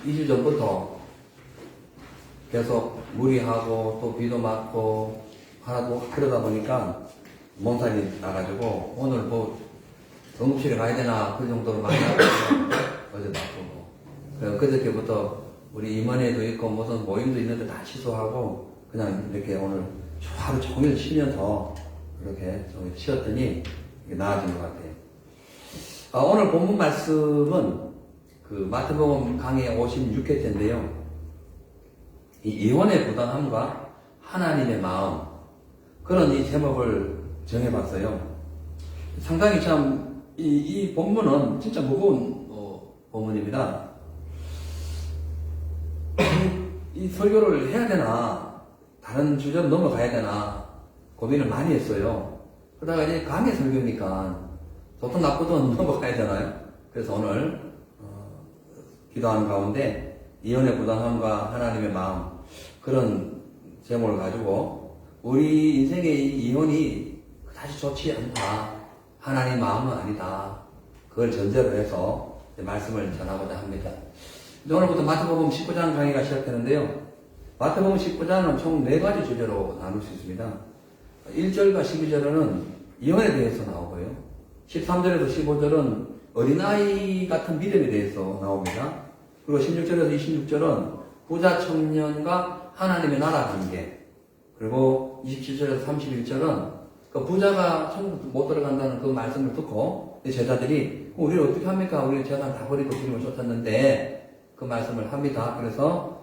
2주 전부터 계속 무리하고 또 비도 맞고 하나도 그러다 보니까 몸살이 나가지고 오늘 뭐 응급실에 가야 되나 그 정도로 많이 아프고 어제도 아프고 그래서 그저께부터 우리 임원회도 있고 무슨 모임도 있는데 다 취소하고 그냥 이렇게 오늘 하루 종일 쉬면서 이렇게 좀 쉬었더니 이게 나아진 것 같아요. 오늘 본문 말씀은 그 마태복음 강의 56회째인데요. 이 이혼의 부당함과 하나님의 마음 그런 이 제목을 정해봤어요. 상당히 참 이 본문은 진짜 무거운 본문입니다. 이 설교를 해야 되나 다른 주제로 넘어가야 되나 고민을 많이 했어요. 그러다가 이제 강의 설교니까 좋든 나쁘든 넘어가야 되잖아요. 그래서 오늘 기도하는 가운데 이혼의 부당함과 하나님의 마음 그런 제목을 가지고 우리 인생의 이혼이 그다지 좋지 않다. 하나님 마음은 아니다. 그걸 전제로 해서 말씀을 전하고자 합니다. 오늘부터 마태복음 19장 강의가 시작되는데요. 마태복음 19장은 총 4가지 주제로 나눌 수 있습니다. 1절과 12절은 이혼에 대해서 나오고요. 13절에서 15절은 어린아이 같은 믿음에 대해서 나옵니다. 그리고 16절에서 26절은 부자 청년과 하나님의 나라 관계, 그리고 27절에서 31절은 그 부자가 천국 못 들어간다는 그 말씀을 듣고 제자들이 우리를 어떻게 합니까? 우리 재산 다 버리고 주님을 쫓았는데 그 말씀을 합니다. 그래서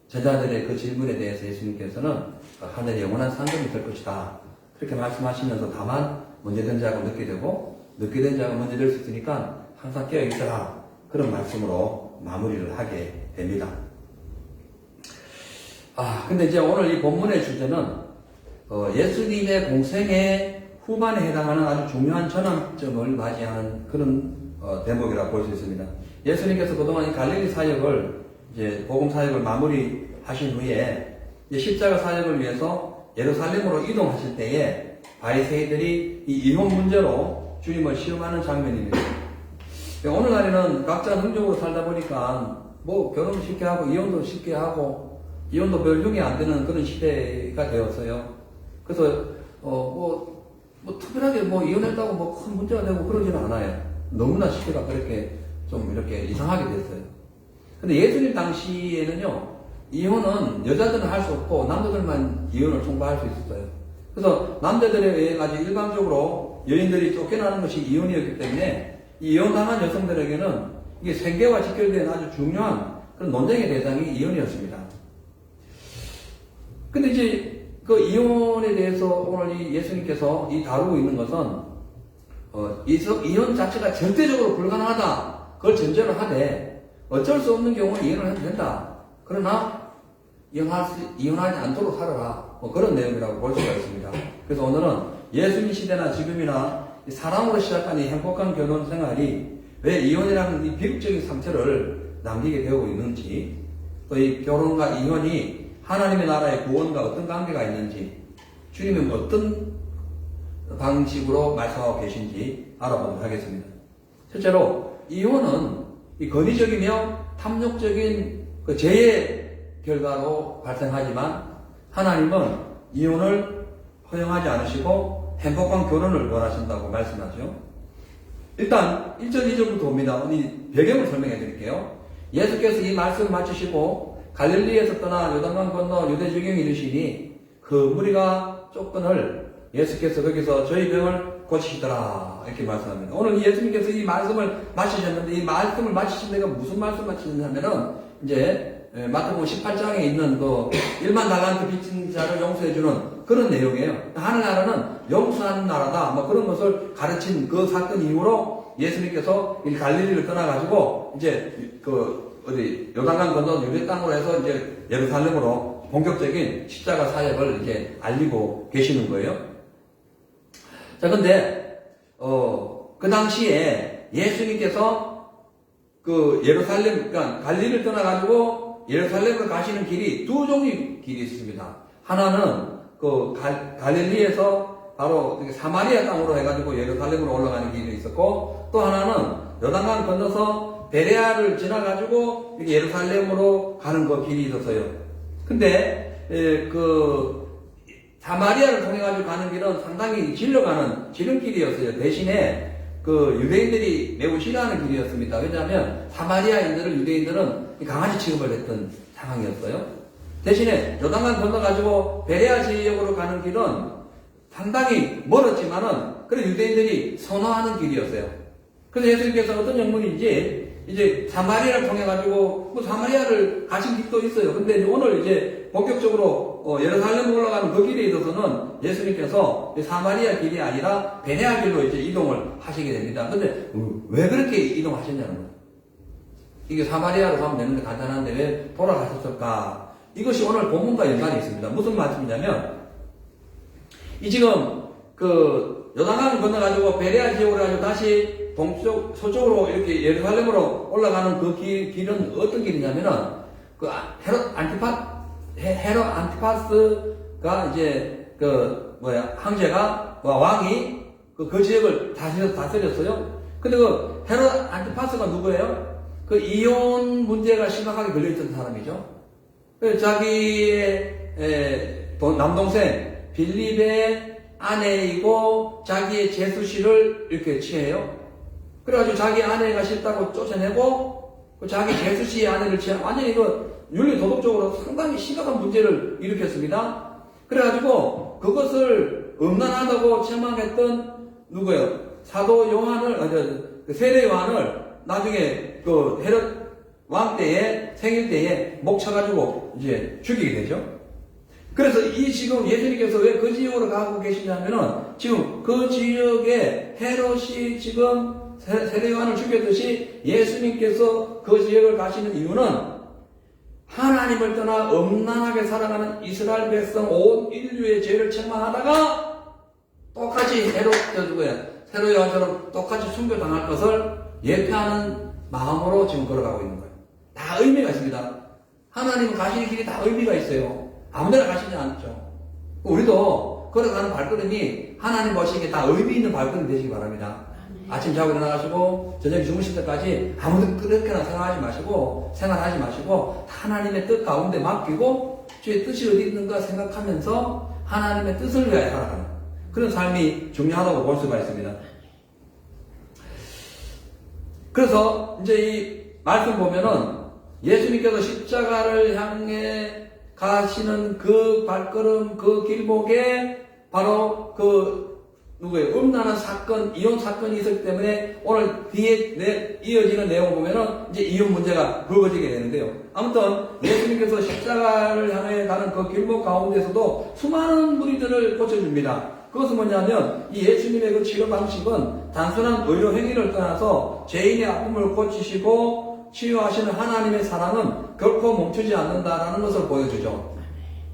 제자들의 그 질문에 대해서 예수님께서는 하늘의 영원한 상급이 될 것이다. 그렇게 말씀하시면서 다만 먼저 된 자가 늦게 되고 늦게 된 자가 먼저 될 수 있으니까 항상 깨어 있어라. 그런 말씀으로 마무리를 하게 됩니다. 근데 이제 오늘 이 본문의 주제는 예수님의 공생의 후반에 해당하는 아주 중요한 전환점을 맞이하는 그런 대목이라고 볼 수 있습니다. 예수님께서 그동안 이 갈릴리 사역을 이제 복음 사역을 마무리하신 후에 이제 십자가 사역을 위해서 예루살렘으로 이동하실 때에 바리새인들이 이 이혼 문제로 주님을 시험하는 장면입니다. 오늘날에는 각자 능력으로 살다 보니까 뭐 결혼도 쉽게 하고 이혼도 쉽게 하고 이혼도 별 흉이 안 되는 그런 시대가 되었어요. 그래서 특별하게 이혼했다고 큰 문제가 되고 그러지는 않아요. 너무나 시대가 그렇게 좀 이렇게 이상하게 됐어요. 근데 예수님 당시에는요, 이혼은 여자들은 할 수 없고 남자들만 이혼을 통보할 수 있었어요. 그래서 남자들에 의해 가지고 일반적으로 여인들이 쫓겨나는 것이 이혼이었기 때문에 이 이혼당한 여성들에게는 이게 생계와 직결된 아주 중요한 그런 논쟁의 대상이 이혼이었습니다. 근데 이제 그 이혼에 대해서 오늘 이 예수님께서 다루고 있는 것은 이혼 자체가 절대적으로 불가능하다. 그걸 전제로 하되 어쩔 수 없는 경우는 이혼을 해도 된다. 그러나 이혼하지 않도록 살아라. 그런 내용이라고 볼 수가 있습니다. 그래서 오늘은 예수님 시대나 지금이나 사랑으로 시작한 이 행복한 결혼 생활이 왜 이혼이라는 이 비극적인 상태를 남기게 되고 있는지, 또 이 결혼과 이혼이 하나님의 나라의 구원과 어떤 관계가 있는지, 주님은 어떤 방식으로 말씀하고 계신지 알아보도록 하겠습니다. 첫째로 이혼은 이 권위적이며 탐욕적인 그 죄의 결과로 발생하지만 하나님은 이혼을 허용하지 않으시고 행복한 결혼을 원하신다고 말씀하죠. 일단 1절 2절부터 봅니다. 이 배경을 설명해 드릴게요. 예수께서 이 말씀을 마치시고 갈릴리에서 떠나 요단강 건너 유대 지경에 이르시니 그 무리가 쫓거늘 예수께서 거기서 저희 병을 고치시더라 이렇게 말씀합니다. 오늘 예수님께서 이 말씀을 마치셨는데 이 말씀을 마치신 데가 무슨 말씀 마치셨냐면은 이제 마태복음 18장에 있는 그 1만 달란트 빚진 자를 용서해주는 그런 내용이에요. 하늘나라는 용서하는 나라다. 그런 것을 가르친 그 사건 이후로 예수님께서 이 갈릴리를 떠나가지고 이제 요단강 건너 유대 땅으로 해서 이제 예루살렘으로 본격적인 십자가 사역을 이제 알리고 계시는 거예요. 자, 근데 그 당시에 예수님께서 그러니까 갈릴리를 떠나가지고 예루살렘으로 가시는 길이 두 종류의 길이 있습니다. 하나는 갈릴리에서 바로 사마리아 땅으로 해가지고 예루살렘으로 올라가는 길이 있었고, 또 하나는 요단강 건너서 베레아를 지나가지고 이렇게 예루살렘으로 가는 그 길이 있었어요. 근데 그 사마리아를 통해 가지고 가는 길은 상당히 질러가는 지름길이었어요. 대신에 그 유대인들이 매우 싫어하는 길이었습니다. 왜냐하면 사마리아인들을 유대인들은 강아지 취급을 했던 상황이었어요. 대신에 요단강 건너가지고 베레아 지역으로 가는 길은 상당히 멀었지만은 그런 유대인들이 선호하는 길이었어요. 그래서 예수님께서 어떤 영문인지 이제 사마리아를 통해 가지고 뭐 사마리아를 가신 길도 있어요. 근데 오늘 이제 본격적으로 예루살렘 올라가는 그 길에 있어서는 예수님께서 사마리아 길이 아니라 베레아 길로 이제 이동을 하시게 됩니다. 근데 왜 그렇게 이동하셨냐는 거예요. 이게 사마리아로 가면 되는데 간단한데 왜 돌아가셨을까? 이것이 오늘 본문과 연관이 있습니다. 무슨 말씀이냐면 이 지금 그 요단강을 건너가지고 베레아 지역으로 가지고 다시 동쪽, 서쪽으로 이렇게 예루살렘으로 올라가는 그 길은 어떤 길이냐면은, 그 헤롯 안티파스가 이제, 황제가, 왕이 그 지역을 다스렸어요. 근데 그 헤롯 안티파스가 누구예요? 그 이혼 문제가 심각하게 걸려있던 사람이죠. 그래서 자기의 남동생 빌립의 아내이고 자기의 제수씨를 이렇게 취해요. 그래가지고 자기 아내가 싫다고 쫓아내고 자기 제수씨의 아내를 취하고 완전히 그 윤리 도덕적으로 상당히 심각한 문제를 일으켰습니다. 그래가지고 그것을 음란하다고 책망했던 누구예요? 사도 요한을 세례 요한을 나중에 그 헤롯 왕 때에 생일 때에 목 쳐가지고 이제 죽이게 되죠. 그래서 이 지금 예수님께서 왜 그 지역으로 가고 계시냐면은 지금 그 지역에 헤롯이 지금 세례 요한을 죽였듯이 예수님께서 그 지역을 가시는 이유는 하나님을 떠나 음란하게 살아가는 이스라엘 백성 온 인류의 죄를 책망하다가 똑같이 세례 요한처럼 똑같이 순교당할 것을 예표하는 마음으로 지금 걸어가고 있는 거예요. 다 의미가 있습니다. 하나님은 가시는 길이 다 의미가 있어요. 아무데나 가시지 않죠. 우리도 걸어가는 발걸음이 하나님 보시기에 다 의미 있는 발걸음 되시기 바랍니다. 아침 자고 일어나가지고 저녁 주무실 때까지 아무도 그렇게나 생활하지 마시고 하나님의 뜻 가운데 맡기고 주의 뜻이 어디 있는가 생각하면서 하나님의 뜻을 위하여 살아가는 그런 삶이 중요하다고 볼 수가 있습니다. 그래서 이제 이 말씀 보면은 예수님께서 십자가를 향해 가시는 그 발걸음, 그 길목에 바로 누구예요? 음란한 사건, 이혼 사건이 있었기 때문에 오늘 뒤에 이어지는 내용을 보면은 이제 이혼 문제가 불거지게 되는데요. 아무튼 예수님께서 십자가를 향해 가는 그 길목 가운데서도 수많은 무리들을 고쳐줍니다. 그것은 뭐냐면 이 예수님의 그 치료 방식은 단순한 의료 행위를 떠나서 죄인의 아픔을 고치시고 치유하시는 하나님의 사랑은 결코 멈추지 않는다라는 것을 보여주죠.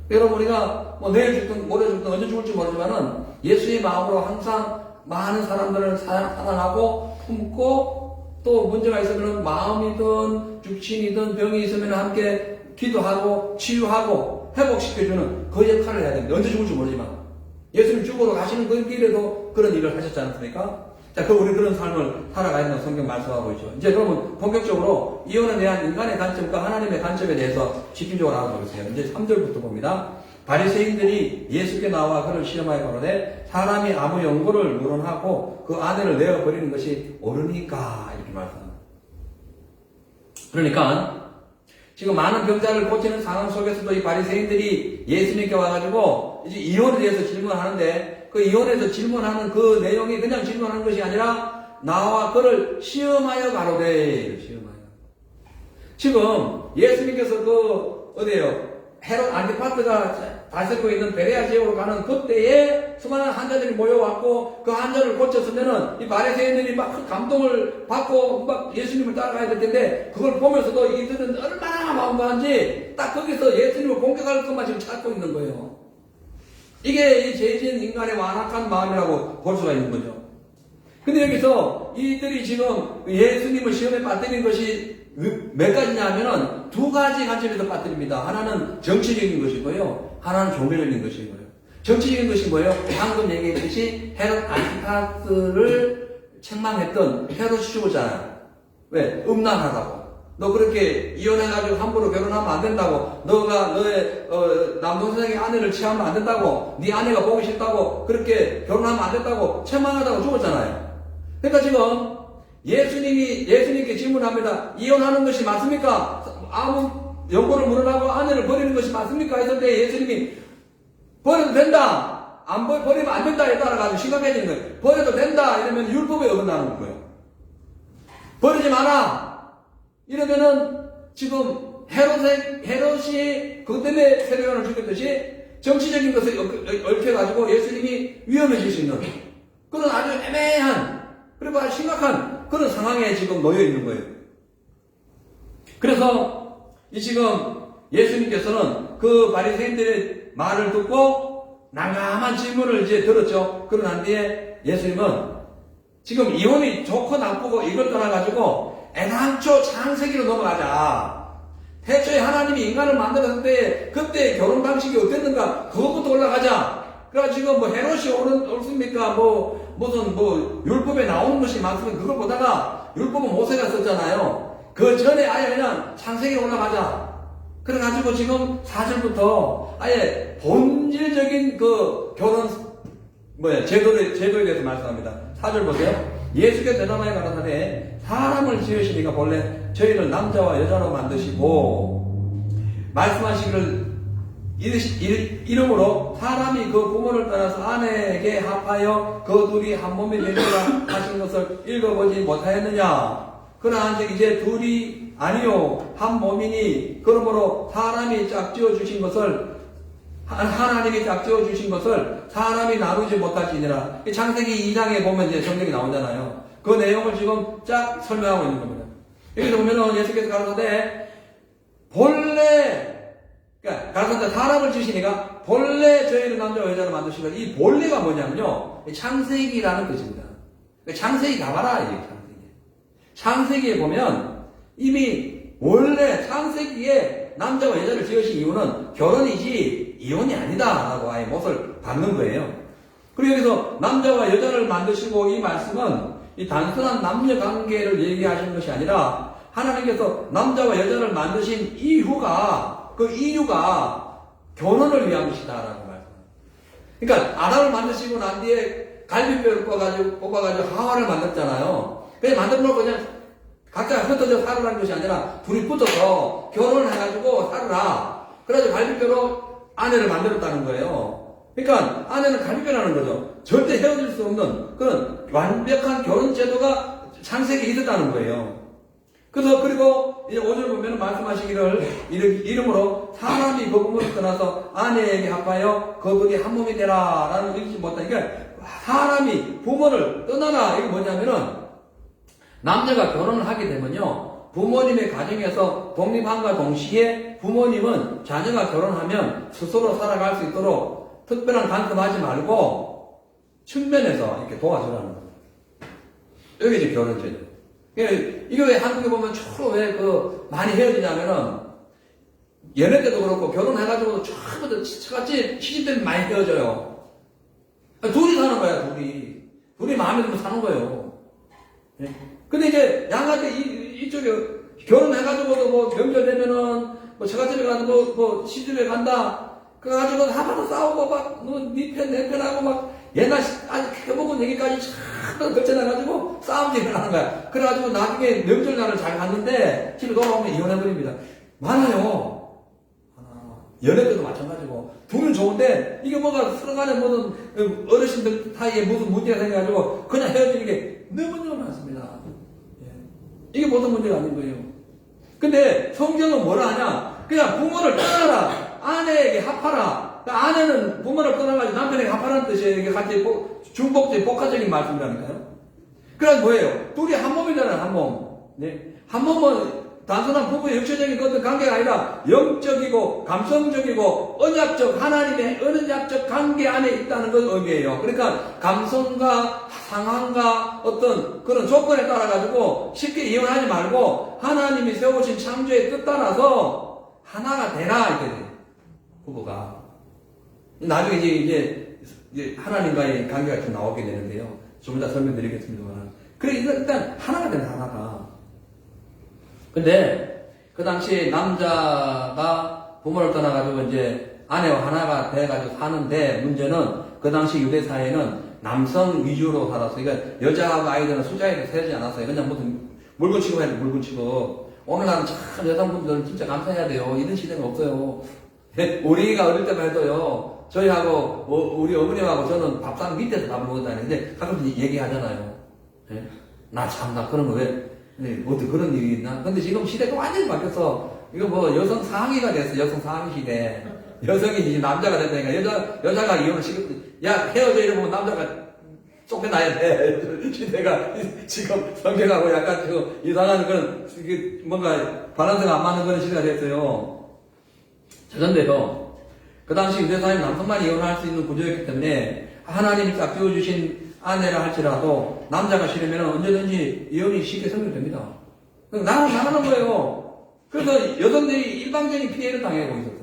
여러분 우리가 뭐 내일 죽든 모레 죽든 언제 죽을지 모르지만은 예수의 마음으로 항상 많은 사람들을 사랑하고 품고 또 문제가 있으면 마음이든 육신이든 병이 있으면 함께 기도하고 치유하고 회복시켜주는 그 역할을 해야 됩니다. 언제 죽을지 모르지만 예수님 죽으러 가시는 그 길에도 그런 일을 하셨지 않습니까? 자, 우리 그런 삶을 살아가야 된다고 성경 말씀하고 있죠. 이제 그러면 본격적으로 이혼에 대한 인간의 관점과 하나님의 관점에 대해서 집중적으로 알아보겠습니다. 이제 3절부터 봅니다. 바리새인들이 예수께 나와 그를 시험하여 가로되 사람이 아무 연고를 물어하고 그 아내를 내어 버리는 것이 옳으니까 이렇게 말씀합니다. 그러니까 지금 많은 병자를 고치는 상황 속에서도 이 바리새인들이 예수님께 와가지고 이제 이혼에 대해서 질문하는데 그 이혼에서 질문하는 그 내용이 그냥 질문하는 것이 아니라 나와 그를 시험하여 가로되 시험하여. 지금 예수님께서 어디에요? 헤롯 안티파스가 다스리고 있는 베레아 지역으로 가는 그때에 수많은 환자들이 모여왔고 그 환자를 고쳤으면은 이 바리새인들이 막 감동을 받고 막 예수님을 따라가야 될 텐데 그걸 보면서도 이들은 얼마나 마음고한지 딱 거기서 예수님을 공격할 것만 지금 찾고 있는 거예요. 이게 이 죄진 인간의 완악한 마음이라고 볼 수가 있는 거죠. 근데 여기서 이들이 지금 예수님을 시험에 빠뜨린 것이 몇 가지냐 하면은 두 가지 관점에서 빠뜨립니다. 하나는 정치적인 것이고요. 하나는 종교적인 것이고요. 정치적인 것이 뭐예요? 방금 얘기했듯이 헤롯 안티파스를 책망했던 헤롯이 죽었잖아요. 왜? 음란하다고. 너 그렇게 이혼해가지고 함부로 결혼하면 안 된다고. 너가 너의 남동생의 아내를 취하면 안 된다고. 네 아내가 보기 싫다고. 그렇게 결혼하면 안 된다고. 책망하다고 죽었잖아요. 그러니까 지금 예수님께 질문합니다. 이혼하는 것이 맞습니까? 아무 연고를 물어나고 아내를 버리는 것이 맞습니까? 했을 때 예수님이 버려도 된다. 버리면 안 된다에 따라가지고 심각해지는 거예요. 버려도 된다. 이러면 율법에 어긋나는 거예요. 버리지 마라. 이러면은 지금 헤롯이 그것 때문에 세례요한을 죽였듯이 정치적인 것에 얽혀가지고 예수님이 위험해질 수 있는 그런 아주 애매한 그리고 아주 심각한 그런 상황에 지금 놓여 있는 거예요. 그래서 이 지금 예수님께서는 그 바리새인들의 말을 듣고 난감한 질문을 이제 들었죠. 그러고 난 뒤에 예수님은 지금 이혼이 좋고 나쁘고 이걸 떠나가지고 애당초 창세기로 넘어가자. 태초에 하나님이 인간을 만들었을 때 그때 결혼 방식이 어땠는가 그것부터 올라가자. 그래가지고 뭐 헤롯이 옳습니까? 무슨 율법에 나오는 것이 맞으면 그걸 보다가 율법은 모세가 썼잖아요. 그 전에 아예 그냥 창세기로 올라가자. 그래가지고 지금 4절부터 아예 본질적인 그 결혼 제도에 대해서 말씀합니다. 4절 보세요. 예수께서 대답하여 가라사대 사람을 지으시니까 본래 저희를 남자와 여자로 만드시고 말씀하시기를 이름으로 사람이 그 부모를 떠나서 아내에게 합하여 그 둘이 한 몸이 되리라 하신 것을 읽어보지 못하였느냐. 그러한즉 이제 둘이 아니요 한 몸이니 그러므로 사람이 짝지어 주신 것을 하나님이 짝지어 주신 것을 사람이 나누지 못할지니라. 창세기 2장에 보면 이제 성경이 나오잖아요. 그 내용을 지금 쫙 설명하고 있는 겁니다. 여기서 보면은 예수께서 가라사대 가라사대 사람을 지으시니까 본래 저희를 남자와 여자로 만드시고 이 본래가 뭐냐면요. 창세기라는 뜻입니다. 창세기 가봐라 이게 창세기에 보면 이미 원래 창세기에 남자와 여자를 지으신 이유는 결혼이지 이혼이 아니다라고 아예 못을 받는 거예요. 그리고 여기서 남자와 여자를 만드시고 이 말씀은 이 단순한 남녀 관계를 얘기하시는 것이 아니라 하나님께서 남자와 여자를 만드신 이유가 결혼을 위한 것이다라고 말씀합니다. 그러니까 아담을 만드시고 난 뒤에 갈비뼈를 뽑아가지고 하와를 만들었잖아요. 그냥 만들어놓고 그냥 각자 흩어져 살으라는 것이 아니라 둘이 붙어서 결혼을 해가지고 살으라. 그래가지고 갈비뼈로 아내를 만들었다는 거예요. 그러니까 아내는 갈비뼈라는 거죠. 절대 헤어질 수 없는 그런 완벽한 결혼 제도가 창세기에 있었다는 거예요. 그리고 이제 5절 보면 말씀하시기를 이름으로 사람이 그 부모를 떠나서 아내에게 합하여 그들이 한 몸이 되라 라는 읽지 못하니까 사람이 부모를 떠나라. 이게 뭐냐면은 남자가 결혼을 하게 되면요 부모님의 가정에서 독립함과 동시에 부모님은 자녀가 결혼하면 스스로 살아갈 수 있도록 특별한 간섭하지 말고 측면에서 이렇게 도와주라는 겁니다. 여기 이제 결혼제도. 이게 왜 한국에 보면 주로 왜 많이 헤어지냐면은 연애 때도 그렇고 결혼해가지고도 처음부터 같이 시집 때문에 많이 헤어져요. 둘이 사는 거야, 둘이 마음에 들면 사는 거예요. 근데 이제 양한테 이쪽에 결혼해가지고도 명절 되면은 처갓집에 가서 시집에 간다. 그래가지고 하나도 싸우고 니 편 내 편하고 옛날 아주 해먹은 얘기까지 참 걸쳐놔가지고 싸움이 일어나는 거야. 그래가지고 나중에 명절날을 잘 갔는데 집에 돌아오면 이혼해버립니다. 많아요. 연애 때도 마찬가지고 둘은 좋은데 이게 뭐가 서로 간에 무슨 어르신들 사이에 무슨 문제가 생겨가지고 그냥 헤어지는 게 너무너무 많습니다. 이게 모든 문제가 아닌 거예요. 근데 성경은 뭐라 하냐? 그냥 부모를 떠나라. 아내에게 합하라. 그러니까 아내는 부모를 떠나가지고 남편에게 합하라는 뜻이에요. 이게 같이 중복적인 복합적인 말씀이라니까요. 그래서 뭐예요? 둘이 한 몸이잖아요, 한 몸. 네. 한 몸은 단순한 부부의 육체적인 어떤 관계가 아니라 영적이고 감성적이고 언약적 하나님의 언약적 관계 안에 있다는 걸 의미해요. 그러니까 감성과 상황과 어떤 그런 조건에 따라 가지고 쉽게 이혼하지 말고 하나님이 세우신 창조의 뜻 따라서 하나가 되라 이렇게 돼요. 부부가 나중에 이제 하나님과의 관계가 좀 나오게 되는데요. 좀 이따 설명드리겠습니다만 그래 일단 하나가 되는 하나가. 근데 그 당시 남자가 부모를 떠나가지고 이제 아내와 하나가 돼가지고 사는데 문제는 그 당시 유대 사회는 남성 위주로 살았어요. 그러니까 여자하고 아이들은 숫자에 세지 않았어요. 그냥 무슨 물건 치고 해야 돼, 물건 치고. 오늘날은 참 여성분들은 진짜 감사해야 돼요. 이런 시대가 없어요. 우리가 어릴 때만 해도요, 저희하고 우리 어머님하고 저는 밥상 밑에서 밥을 먹고 다니는데 가끔 얘기하잖아요. 예? 나 그런 거 왜, 어떻게 그런 일이 있나? 근데 지금 시대가 완전히 바뀌어서 이거 뭐 여성 상위가 됐어. 여성 상위 시대. 여성이 이제 남자가 됐다니까 여자가 이혼을 야 헤어져 이러면 남자가 쫓겨나야 돼. 시대가 지금 성격하고 약간 그 이상한 그런 뭔가 밸런스가 안 맞는 그런 시대가 됐어요. 저전대로 그 당시 유대사회는 남성만 이혼할 수 있는 구조였기 때문에 하나님이 딱 지어주신 아내라 할지라도 남자가 싫으면 언제든지 이혼이 쉽게 성립됩니다. 나가는 거예요. 그래서 여성들이 일방적인 피해를 당하고 있었어요.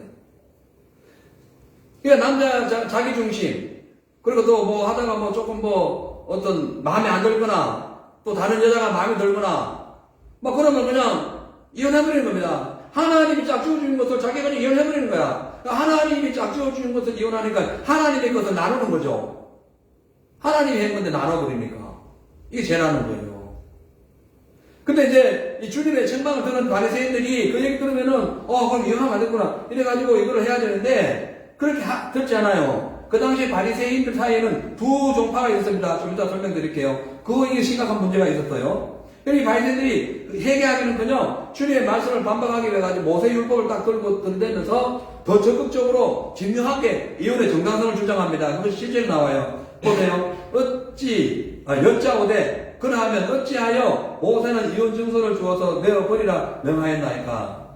그러니까 남자 자기 중심, 그리고 또 뭐 하다가 뭐 조금 뭐 어떤 마음에 안 들거나 또 다른 여자가 마음에 들거나 막 그러면 그냥 이혼해버리는 겁니다. 하나님이 짝 지어주는 것을 자기가 그냥 이혼해버리는 거야. 그러니까 하나님이 짝 지어주는 것을 이혼하니까 하나님의 것을 나누는 거죠. 하나님이 한 건데 나눠버리니까 이게 죄라는 거예요. 근데 이제 이 주님의 책망을 듣는 바리새인들이 그 얘기 들으면은 그럼 이혼하면 안 됐구나 이래가지고 이걸 해야 되는데 그렇게 듣지 않아요. 그 당시 바리새인들 사이에는 두 종파가 있었습니다. 좀 이따 설명드릴게요. 그게 심각한 문제가 있었어요. 이 바리새인들이 회개하기는커녕 주님의 말씀을 반박하기 위해 가지고 모세율법을 딱 들고 들대면서 더 적극적으로 진명하게 이혼의 정당성을 주장합니다. 그것이 실제로 나와요. 보세요. 여짜오되 그러하면 어찌하여 모세는 이혼 증서를 주어서 내어버리라 명하였나이까.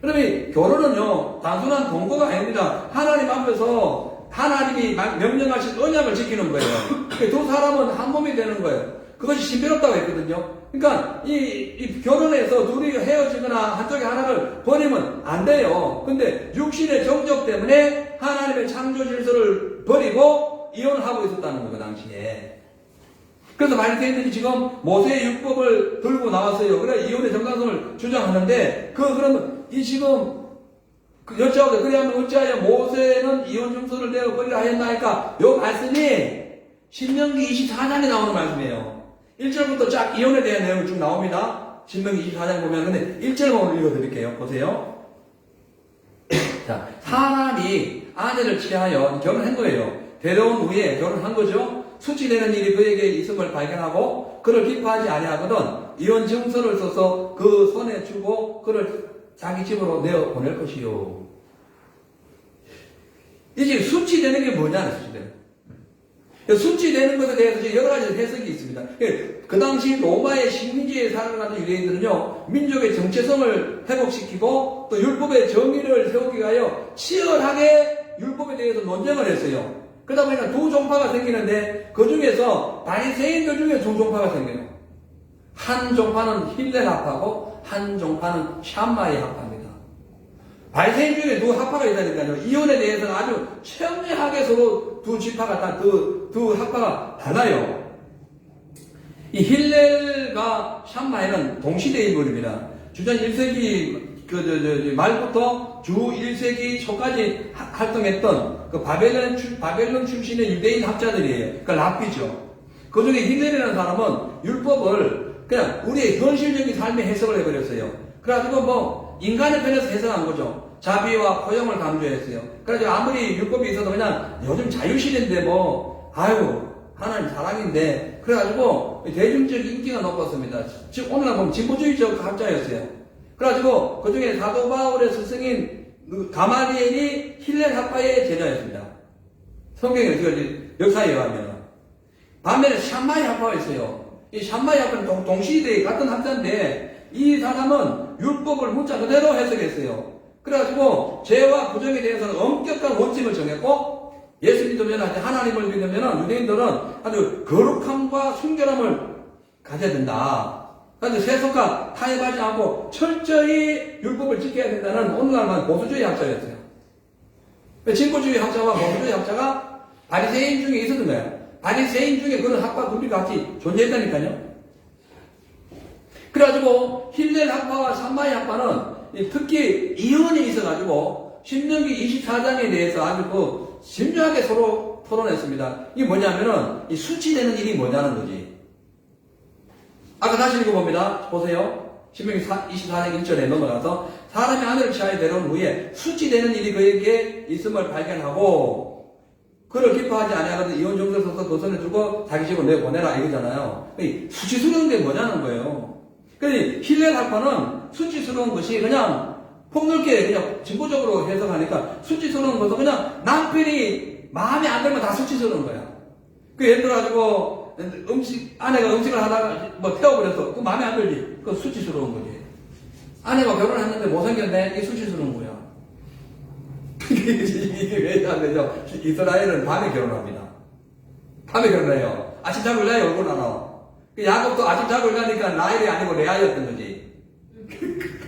그러면 결혼은요 단순한 동거가 아닙니다. 하나님 앞에서 하나님이 명령하신 언약을 지키는 거예요. 두 사람은 한 몸이 되는 거예요. 그것이 신비롭다고 했거든요. 그러니까 이 결혼해서 둘이 헤어지거나 한쪽에 하나를 버리면 안 돼요. 근데 육신의 정적 때문에 하나님의 창조 질서를 버리고 이혼을 하고 있었다는 거예요, 그 당시에. 그래서 바리새인들이 지금 모세의 율법을 들고 나왔어요. 그래 이혼의 정당성을 주장하는데 그러면 이 지금 여쭤보되 그래야면 어찌하여 모세는 이혼 증서를 내어버리라 하였나이까? 요 말씀이 신명기 24장에 나오는 말씀이에요. 1절부터 쫙 이혼에 대한 내용이 쭉 나옵니다. 신명기 24장 보면 근데 1절만 읽어드릴게요. 보세요. 자, 사람이 아내를 취하여 결혼한 거예요. 데려온 후에 결혼한 거죠. 수치되는 일이 그에게 있음을 발견하고 그를 기뻐하지 아니하거든 이혼 증서를 써서 그 손에 주고 그를 자기 집으로 내어 보낼 것이요. 이제 수치되는 게 뭐냐, 수치되는. 수치되는 것에 대해서 여러 가지 해석이 있습니다. 그 당시 로마의 식민지에 살아가는 유대인들은요, 민족의 정체성을 회복시키고 또 율법의 정의를 세우기 위하여 치열하게 율법에 대해서 논쟁을 했어요. 그러다 보니까 두 종파가 생기는데 그 중에서 바리새인들 중에 두 종파가 생겨요. 한 종파는 힐렐 학파고 한 종파는 샴마이 학파입니다. 바리새인 중에 두 학파가 있다니까요. 이혼에 대해서는 아주 첨예하게 서로 두 지파가 두 학파가 달라요. 이 힐렐과 샴마이는 동시대 인물입니다. 주전 1세기 말부터 주 1세기 초까지 활동했던 그 바벨론 출신의 유대인 학자들이에요. 그러니까 랍비죠. 그 중에 힐렐이라는 사람은 율법을 그냥 우리의 현실적인 삶의 해석을 해버렸어요. 그래가지고 뭐 인간의 편에서 해석한 거죠. 자비와 포용을 강조했어요. 그래가지고 아무리 율법이 있어도 그냥 요즘 자유시대인데 하나님 사랑인데 그래가지고 대중적 인기가 높았습니다. 즉 오늘날 보면 진보주의적 학자였어요. 그래가지고 그 중에 사도 바울의 스승인 가마리엘이 힐렐 학파의 제자였습니다. 성경의 역사에 의하면. 반면에 샴마이 학파가 있어요. 이 샴마이 학파는 동시대에 같은 학자인데 이 사람은 율법을 문자 그대로 해석했어요. 그래가지고 죄와 부정에 대해서는 엄격한 원칙을 정했고 예수 믿으면 하나님을 믿으면 유대인들은 아주 거룩함과 순결함을 가져야 된다. 그래서 세속과 타협하지 않고 철저히 율법을 지켜야 된다는 오늘날만 보수주의 학자였어요. 진보주의 학자와 보수주의 학자가 바리새인 중에 있었던 거예요. 바리새인 중에 그런 학과 분리가 같이 존재했다니까요. 그래가지고 힐렐 학파와 샴마이 학파는 특히 이혼이 있어가지고 신명기 24장에 대해서 아주 심중하게 서로 토론했습니다. 이게 뭐냐면은 이 수치되는 일이 뭐냐는 거지. 아까 다시 읽어봅니다. 보세요. 신명기 24장 1절에 넘어가서 사람이 아내를 취하여 데려온 후에 수치되는 일이 그에게 있음을 발견하고 그를 기뻐하지 아니하거든 이혼 정도를 써서 그 손에 두고 자기 집으로 내보내라 이거잖아요. 수치스러운 게 뭐냐는 거예요. 그러니 힐렐 학파는 수치스러운 것이 그냥 폭넓게 그냥 진보적으로 해석하니까 수치스러운 것은 그냥 남편이 마음에 안 들면 다 수치스러운 거야. 예를 들어가지고 아내가 음식을 하다가 태워버려서 그 마음에 안 들지. 그거 수치스러운 거지. 아내가 결혼했는데 못생겼네. 이게 수치스러운 거야. 이게 왜 안 되죠? 이스라엘은 밤에 결혼합니다. 밤에 결혼해요. 아침 잡을 나이 얼굴 안 나와. 야곱도 아침 잡을 가니까 라헬이 아니고 레아였던 거지.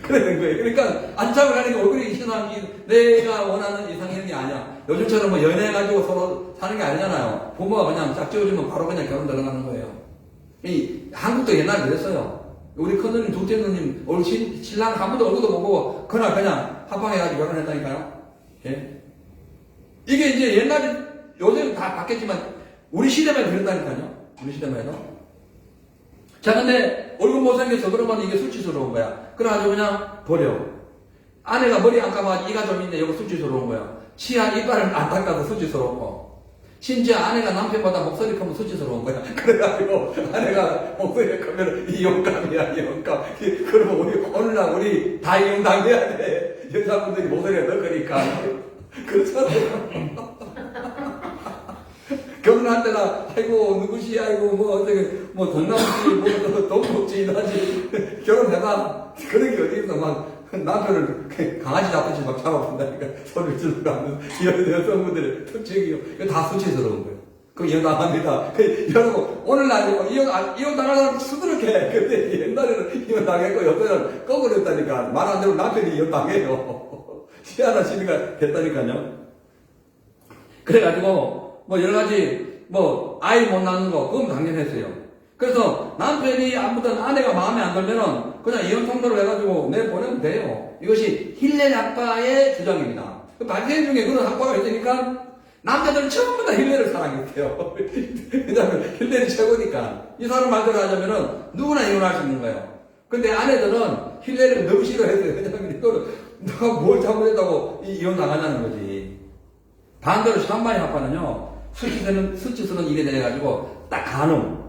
그러는 거예요. 그러니까 아침 잡을 가니까 얼굴이 이상하기 내가 원하는 이상형이 아니야. 요즘처럼 연애해가지고 서로 사는 게 아니잖아요. 부모가 그냥 짝 지어주면 바로 그냥 결혼 들어가는 거예요. 한국도 옛날에 그랬어요. 우리 큰누님, 둘째 누님, 신랑 한 번도 얼굴도 못 보고 그날 그냥 합방해가지고 결혼했다니까요. 예? 이게 이제 옛날에, 요새는 다 바뀌었지만, 우리 시대만 그랬다니까요. 우리 시대만 해도. 자, 근데 얼굴 못생겨서 그러면 이게 수치스러운 거야. 그래가지고 그냥 버려. 아내가 머리 안 감아가지고 이가 좀 있네. 이거 수치스러운 거야. 치아 이빨을 안 닦아서 수치스럽고. 심지어 아내가 남편보다 목소리 크면 수치스러운 거야. 그래가지고 아내가 목소리 크면 이용감이야, 이용감. 그러면 오늘날 우리 다 이용당해야 돼. 여자분들이 목소리가 더 크니까. 그렇잖아요. 결혼할 때나, 아이고, 누구시, 아이고, 동남시, 동북지, 이러지. 결혼해봐. 그런 게 어디 있어. 남편을 강아지 잡듯이 잡아본다니까. 소리를 지르고 하는 이런 여성분들의 특징이요. 이거 다 수치스러운 거예요. 그거 이혼당합니다. 여러분, 오늘날 이혼당하는 사람 수두룩해. 근데 옛날에는 이혼당했고, 요새는 거꾸로 했다니까. 말 안 들으면 남편이 이혼당해요. 희한하시니까 됐다니까요. 그래가지고, 여러 가지, 아이 못 낳는 거, 그건 당연했어요. 그래서 남편이 아무튼 아내가 마음에 안 들면은 그냥 이혼 통보를 해가지고 내보내면 돼요. 이것이 힐렐 학파의 주장입니다. 발생 중에 그런 학파가 있으니까 남자들은 전부 다 힐렐을 사랑했대요. 왜냐면 힐렐이 최고니까. 이 사람 말대로 하자면은 누구나 이혼할 수 있는 거예요. 근데 아내들은 힐렐을 너무 싫어했어요. 왜냐면 이거를 너가 뭘 잘못했다고 이혼 당하냐는 거지. 반대로 샴마이 학파는요, 수치스러운 일에 대해 가지고 딱 가늠.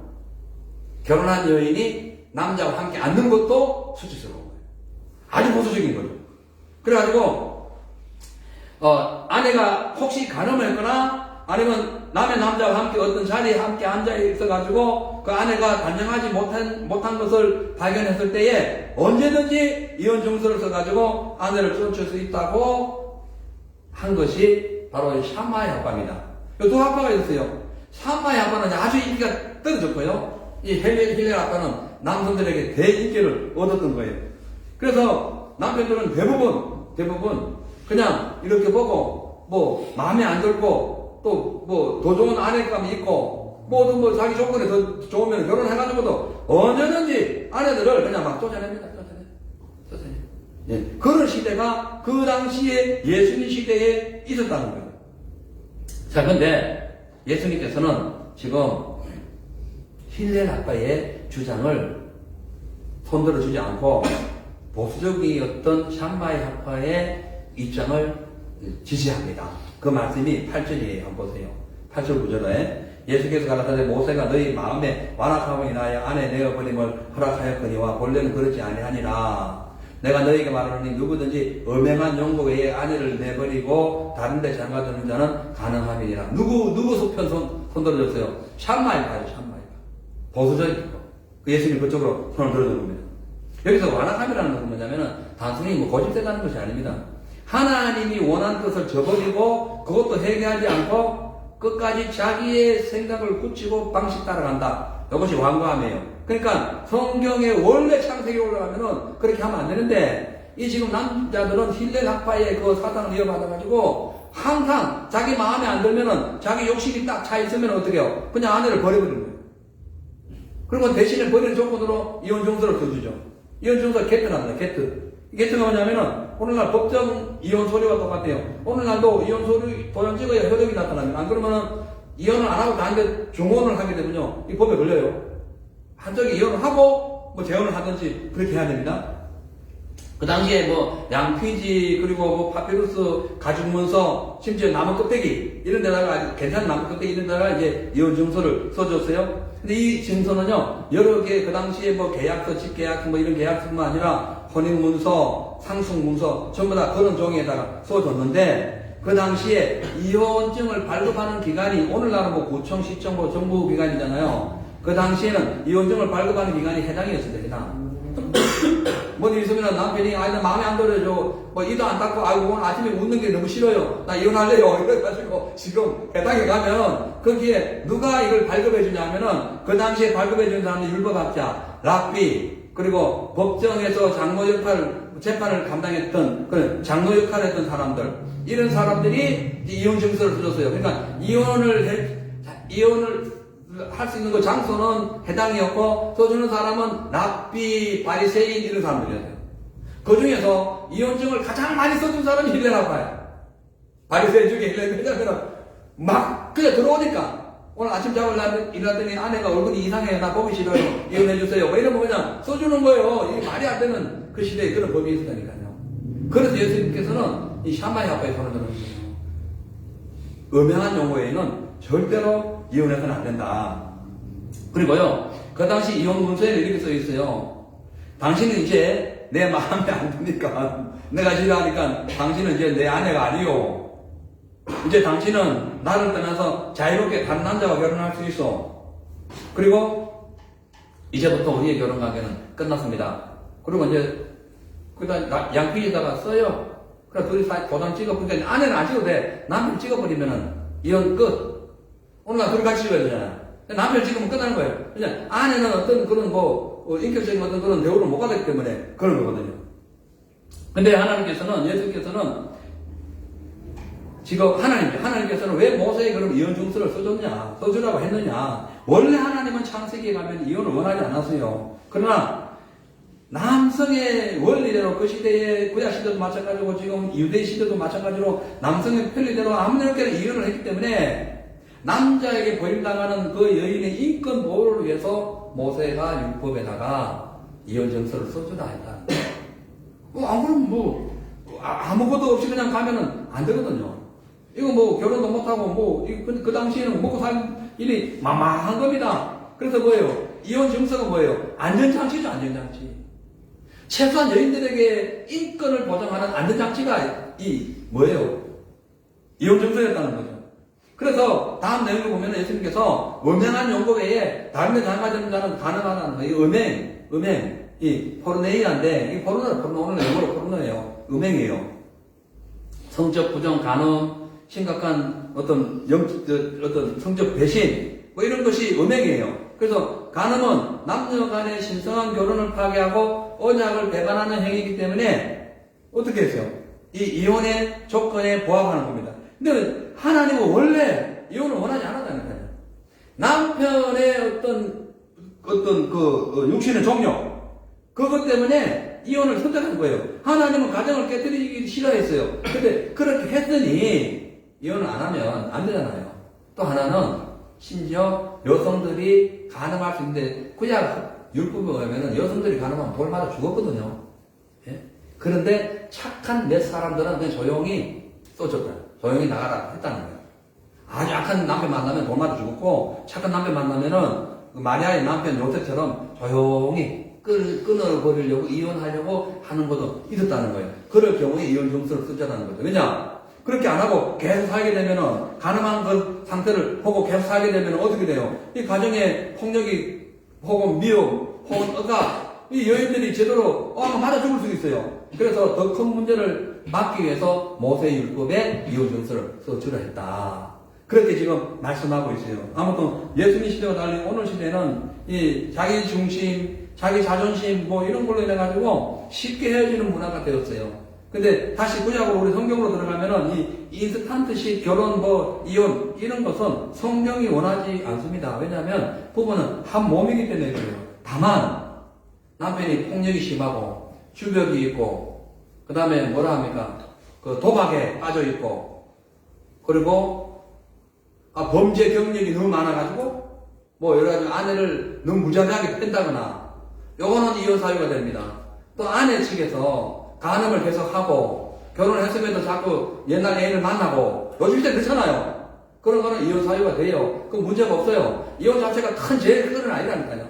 결혼한 여인이 남자와 함께 앉는 것도 수치스러운 거예요. 아주 보수적인 거죠. 그래가지고, 아내가 혹시 간음을 했거나, 아니면 남의 남자와 함께 어떤 자리에 함께 앉아 있어가지고, 그 아내가 단정하지 못한 것을 발견했을 때에 언제든지 이혼 증서를 써가지고 아내를 쫓을 수 있다고 한 것이 바로 샴마이 학파입니다. 두 학파가 있었어요. 샴마이 학파는 아주 인기가 떨어졌고요. 이 힐렐 학파는 남성들에게 대인기를 얻었던 거예요. 그래서 남편들은 대부분 그냥 이렇게 보고 마음에 안 들고 또 더 좋은 아내감이 있고 자기 조건이 더 좋으면 결혼해가지고도 언제든지 아내들을 그냥 막 쫓아냅니다. 예, 그런 시대가 그 당시에 예수님 시대에 있었다는 거예요. 자, 근데 예수님께서는 지금 힐렐 학파의 주장을 손들어주지 않고 보수적이었던 샴마이 학파의 입장을 지지합니다. 그 말씀이 8절이에요. 한번 보세요. 8절 9절에 예수께서 가라사대 모세가 너희 마음에 완악함을 인하여 아내 내어버림을 허락하였거니와 본래는 그렇지 아니하니라. 내가 너희에게 말하노니 누구든지 엄행한 용도 외에 아내를 내버리고 다른 데 장가드는 자는 가능함이니라. 누구 속편 손들어줬어요? 샴마이파요. 샴마이파. 보수적인 거. 예수님 그쪽으로 손을 들어주는 겁니다. 여기서 완악함이라는 것은 뭐냐면은 단순히 고집세다는 것이 아닙니다. 하나님이 원하는 것을 저버리고 그것도 회개하지 않고 끝까지 자기의 생각을 굳히고 방식 따라간다. 이것이 완고함이에요. 그러니까 성경의 원래 창세기에 올라가면은 그렇게 하면 안 되는데 이 지금 남자들은 힐렐 학파의 그 사상을 이어받아가지고 항상 자기 마음에 안 들면은 자기 욕심이 딱 차 있으면 어떻게 해요? 그냥 아내를 버려버리는 거예요. 그러면 대신에 버리는 조건으로 이혼 증서를 써주죠. 이혼 증서 게트랍니다. 게트가 뭐냐면은 오늘날 법정 이혼 서류와 똑같아요. 오늘날도 이혼 서류 도장 찍어야 효력이 나타납니다. 안 그러면은 이혼을 안 하고 다른데 중혼을 하게 되면요, 이 법에 걸려요. 한쪽이 이혼을 하고 뭐 재혼을 하든지 그렇게 해야 됩니다. 그 당시에 뭐 양피지, 그리고 뭐 파피루스, 가죽문서, 심지어 나무 껍데기 이런 데다가 아주 괜찮은 나무 껍데기 이런 데다가 이제 이혼 증서를 써줬어요. 근데 이 증서는요, 여러 개 그 당시에 뭐 계약서, 집계약서 뭐 이런 계약서뿐만 아니라 혼인문서, 상속문서 전부 다 그런 종이에다가 써줬는데, 그 당시에 이혼증을 발급하는 기관이 오늘날은 뭐 구청, 시청, 뭐 정부 기관이잖아요. 그 당시에는 이혼증을 발급하는 기관이 해당이었습니다. 해당. 뭔 일 있으면 남편이 나 마음에 안 들어요. 뭐 이도 안 닦고 아이고 오늘 아침에 웃는 게 너무 싫어요. 나 이혼할래요. 이래가지고 지금 해당에 가면 거기에 누가 이걸 발급해 주냐면은 그 당시에 발급해 준 사람이 율법학자, 랍비, 그리고 법정에서 장로 역할, 재판을 감당했던 그 장로 역할을 했던 사람들, 이런 사람들이 이혼 증서를 써줬어요. 그러니까 이혼을 할 수 있는 그 장소는 해당이었고, 써주는 사람은 랍비, 바리새인 이런 사람들이었어요. 그 중에서 이혼증을 가장 많이 써준 사람이 힐레라파예요. 바리새인 중에 힐레. 왜냐면 막 그냥 들어오니까 오늘 아침 작업을 일하더니 아내가 얼굴이 이상해요. 나 보기 싫어요. 이혼해주세요. 뭐 이러면 그냥 써주는 거예요. 이게 말이 안 되는 그 시대에 그런 법이 있었다니까요. 그래서 예수님께서는 이 샴마이 아빠의 손을 들어주세요. 음행한 용어에는 절대로 이혼해서는 안 된다. 그리고요, 그 당시 이혼 문서에 이렇게 써 있어요. 당신은 이제 내 마음에 안 드니까, 내가 싫어하니까 당신은 이제 내 아내가 아니요. 이제 당신은 나를 떠나서 자유롭게 다른 남자와 결혼할 수 있어. 그리고 이제부터 우리의 결혼 관계는 끝났습니다. 그리고 이제 그다음 양피에다가 써요. 그래서 둘이 도장 찍어. 그러니까 아내는 안 찍어도 돼. 남편 찍어버리면은 이혼 끝. 오늘날 둘이 같이 찍어야 되잖아. 남편 찍으면 끝나는 거예요. 그냥 아내는 어떤 그런 인격적인 어떤 그런 대우를 못 받았기 때문에 그런 거거든요. 근데 예수께서는 지금 하나님께서는 왜 모세에 그런 이혼 증서를 써주라고 했느냐. 원래 하나님은 창세기에 가면 이혼을 원하지 않았어요. 그러나 남성의 원리대로 그 시대에 구약 시대도 마찬가지고 지금 유대 시대도 마찬가지로 남성의 편리대로 아무렇게나 이혼을 했기 때문에 남자에게 버림당하는 그 여인의 인권 보호를 위해서 모세가 율법에다가 이혼 증서를 써주라 했다. 안 그러면 아무것도 없이 그냥 가면은 안 되거든요. 이거 결혼도 못하고 그 당시에는 먹고 살 일이 만만한 겁니다. 그래서 뭐예요? 이혼 증서가 뭐예요? 안전장치죠, 안전장치. 최소한 여인들에게 인권을 보장하는 안전장치가 뭐예요? 이혼 증서였다는 거죠. 그래서 다음 내용을 보면 예수님께서 음행한 용거 외에 다른 데 장가되는 자는 가능하다는 거예요. 음행, 이 포르네이아인데, 이 포르노는 오늘 영어로 포르노예요. 음행이에요. 성적 부정, 간음, 심각한 어떤 성적 배신, 이런 것이 음행이에요. 그래서 간음은 남녀 간의 신성한 결혼을 파괴하고 언약을 배반하는 행위이기 때문에 어떻게 했어요? 이 이혼의 조건에 부합하는 겁니다. 근데 하나님은 원래 이혼을 원하지 않았다니까요. 남편의 어떤 육신의 종료, 그것 때문에 이혼을 선택한 거예요. 하나님은 가정을 깨뜨리기 싫어했어요. 근데 그렇게 했더니 이혼을 안 하면 안 되잖아요. 또 하나는 심지어 여성들이 가늠할 수 있는데 구약 율법에 의하면 여성들이 가늠하면 돌 맞아 죽었거든요. 예? 그런데 착한 몇 사람들은 그냥 조용히 써줬다. 조용히 나가라 했다는 거예요. 아주 악한 남편 만나면 돌 맞아 죽었고, 착한 남편 만나면은 마리아의 남편 요셉처럼 조용히 끊어버리려고 이혼하려고 하는 것도 있었다는 거예요. 그럴 경우에 이혼 증서를 쓰자는 거죠. 왜냐? 그렇게 안 하고 계속 살게 되면은, 가늠한 그 상태를 보고 계속 살게 되면 어떻게 돼요? 이 가정에 폭력이 혹은 미움 혹은 억압, 이 여인들이 제대로 맞아 죽을 수 있어요. 그래서 더 큰 문제를 막기 위해서 모세율법에 이혼 증서를 써주라 했다. 그렇게 지금 말씀하고 있어요. 아무튼 예수님 시대와 달리 오늘 시대는 이 자기 중심, 자기 자존심 이런 걸로 인해 가지고 쉽게 헤어지는 문화가 되었어요. 근데 다시 구약으로 우리 성경으로 들어가면은 이 인스턴트식 결혼 이혼 이런 것은 성경이 원하지 않습니다. 왜냐하면 부부는 한 몸이기 때문에 그래요. 다만 남편이 폭력이 심하고 주벽이 있고 그 다음에 뭐라 합니까? 그 도박에 빠져 있고 그리고 범죄 경력이 너무 많아가지고 뭐 여러 가지 아내를 너무 무자비하게 뺀다거나 요거는 이혼 사유가 됩니다. 또 아내 측에서 간음을 계속하고 결혼했음에도 자꾸 옛날 애인을 만나고 요즘 때 그렇잖아요. 그런 거는 이혼 사유가 돼요. 그 문제가 없어요. 이혼 자체가 제일 큰 건 아니라니까요.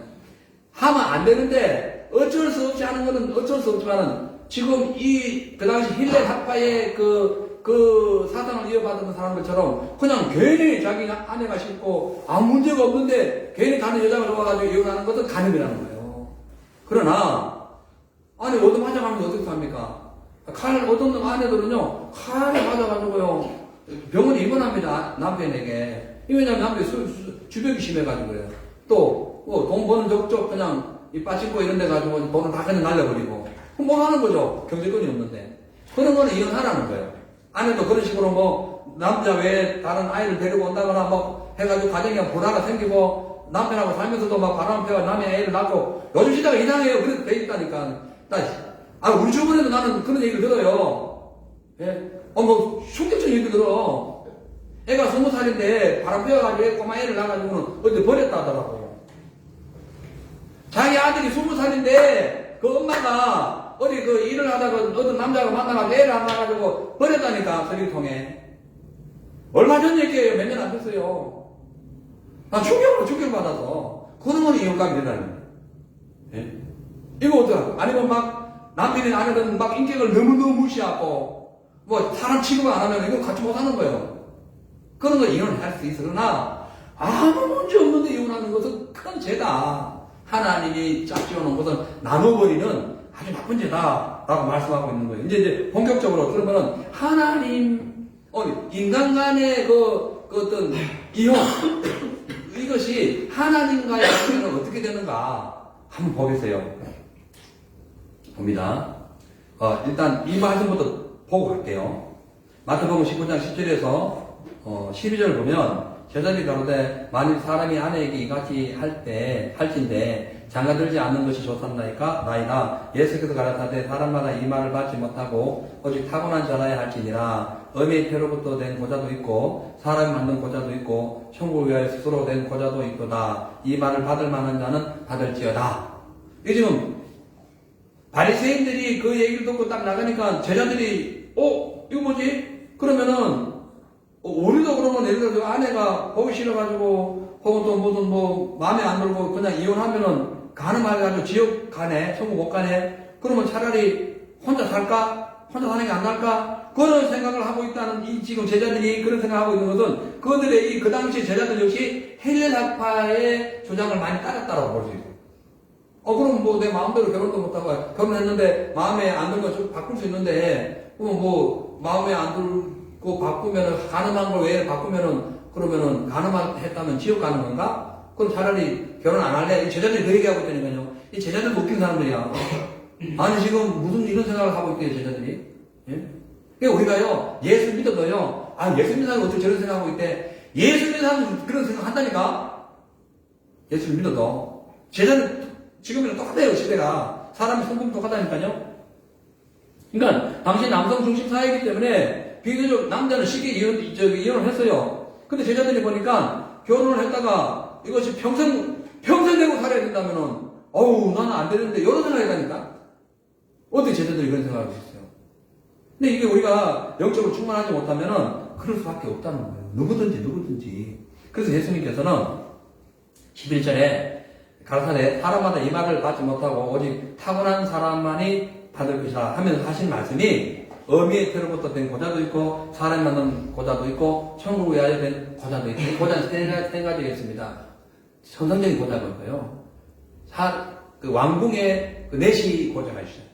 하면 안 되는데 어쩔 수 없이 하는 거는 어쩔 수 없지만은 지금 그 당시 힐렐 학파의 그 사상을 이어받은 사람들처럼 그냥 괜히 자기 아내가 싫고 아무 문제가 없는데 괜히 다른 여자가 좋아가지고 이혼하는 것은 간음이라는 거예요. 그러나 아니 얻어맞아가면서 어떻게 합니까? 칼 얻어먹는 아내들은요 칼에 맞아가지고요 병원에 입원합니다. 남편에게. 왜냐면 남편이 주벽이 심해가지고 그래요. 또 돈 버는 적적 그냥 이 빠진거 이런 데 가지고 돈을 다 그냥 날려버리고 그럼 뭐 하는 거죠? 경제권이 없는데. 그런 거는 이혼하라는 거예요. 아내도 그런 식으로 뭐 남자 외에 다른 아이를 데리고 온다거나 뭐 해가지고 가정에 불화가 생기고 남편하고 살면서도 막 바람 펴가 남의 애를 낳고 요즘 시대가 이상해요. 그래도 돼 있다니까. 우리 주변에도 나는 그런 얘기를 들어요. 예? 뭐 충격적인 얘기 들어. 애가 20살인데 바람 펴가지고 꼬마 애를 낳아가지고는 어디 버렸다 하더라고. 자기 아들이 20살인데 그 엄마가 어디 그 일을 하다가 어떤 남자가 만나가지고 애를 안 낳아가지고 버렸다니까 서리통에. 얼마 전 얘기예요. 몇 년 안 됐어요. 충격받아서 그런 건 이혼감이 된다는 거예요. 예? 이거 어떡하? 아니면 막 남편이 아내는 막 인격을 너무너무 무시하고 뭐 사람 취급을 안 하면 이거 같이 못 사는 거예요. 그런 거 이혼을 할 수 있어. 그러나 아무 문제 없는데 이혼하는 것은 큰 죄다. 하나님이 짝지어놓은 것은 나눠버리는 아주 나쁜 죄다라고 말씀하고 있는 거예요. 이제 본격적으로 그러면은 하나님 인간 간의 그 어떤 이혼 이것이 하나님과의 관계는 어떻게 되는가 한번 보겠어요. 봅니다. 일단 이 말씀부터 보고 갈게요. 마태복음 19장 10절에서 12절 보면 제자들이 가로되 만일 사람이 아내에게 이같이 할진대 장가들지 않는 것이 좋사나이다. 예수께서 가라사대 사람마다 이 말을 받지 못하고 오직 타고난 자라야 할지니라. 어미의 태로부터 된 고자도 있고 사람이 만든 고자도 있고 천국을 위하여 스스로 된 고자도 있도다. 이 말을 받을 만한 자는 받을지어다. 이 지금 바리새인들이 그 얘기를 듣고 딱 나가니까 제자들이 이거 뭐지? 그러면은 우리도 그러면 예를 들어서 아내가 보기 싫어가지고 혹은 또 무슨 뭐 마음에 안 들고 그냥 이혼하면은 가늠해가지고 지옥 가네, 천국 못 가네. 그러면 차라리 혼자 살까? 혼자 사는 게 안 나을까? 그런 생각을 하고 있다는 이 지금 제자들이 그런 생각하고 있는 것은 그들의 그 당시 제자들 역시 헬렌 학파의 주장을 많이 따랐다고 볼 수 있어요. 그럼 뭐 내 마음대로 결혼도 못하고 결혼했는데 마음에 안 들면 좀 바꿀 수 있는데 뭐 마음에 안 들고 바꾸면은 가늠한 걸 왜 바꾸면은 그러면은 가늠했다면 지옥 가는 건가? 그럼 차라리 결혼 안 할래? 이 제자들이 그 얘기하고 있다니까요. 이 제자들 웃긴 사람들이야. 아니 지금 무슨 이런 생각을 하고 있대요 제자들이. 예? 그러니까 우리가요 예수 믿어도요 예수 믿는 사람이 어떻게 저런 생각하고 있대. 예수 믿는 사람은 그런 생각 한다니까. 예수를 믿어도 제자는 지금이랑 똑같아요 시대가. 사람의 성품 똑같다니까요. 그러니까 당시 남성 중심 사회이기 때문에 비교적 남자는 쉽게 이혼을 했어요. 근데 제자들이 보니까 결혼을 했다가 이것이 평생 되고 살아야 된다면은 나는 안 되는데 이런 생각을 했다니까. 어떻게 제자들이 그런 생각을 하고 있어요. 근데 이게 우리가 영적으로 충만하지 못하면은 그럴 수밖에 없다는 거예요. 누구든지. 그래서 예수님께서는 11절에 가라사대 사람마다 이 말을 받지 못하고 오직 타고난 사람만이 받을 것이라 하면서 하신 말씀이 어미의 태로부터 된 고자도 있고 사람이 만든 고자도 있고 천국을 위하여 된 고자도 있고 고자는 세 가지가 있습니다. 선상적인 고자가 있고요. 그 왕궁의 그 내시 고자가 있어요.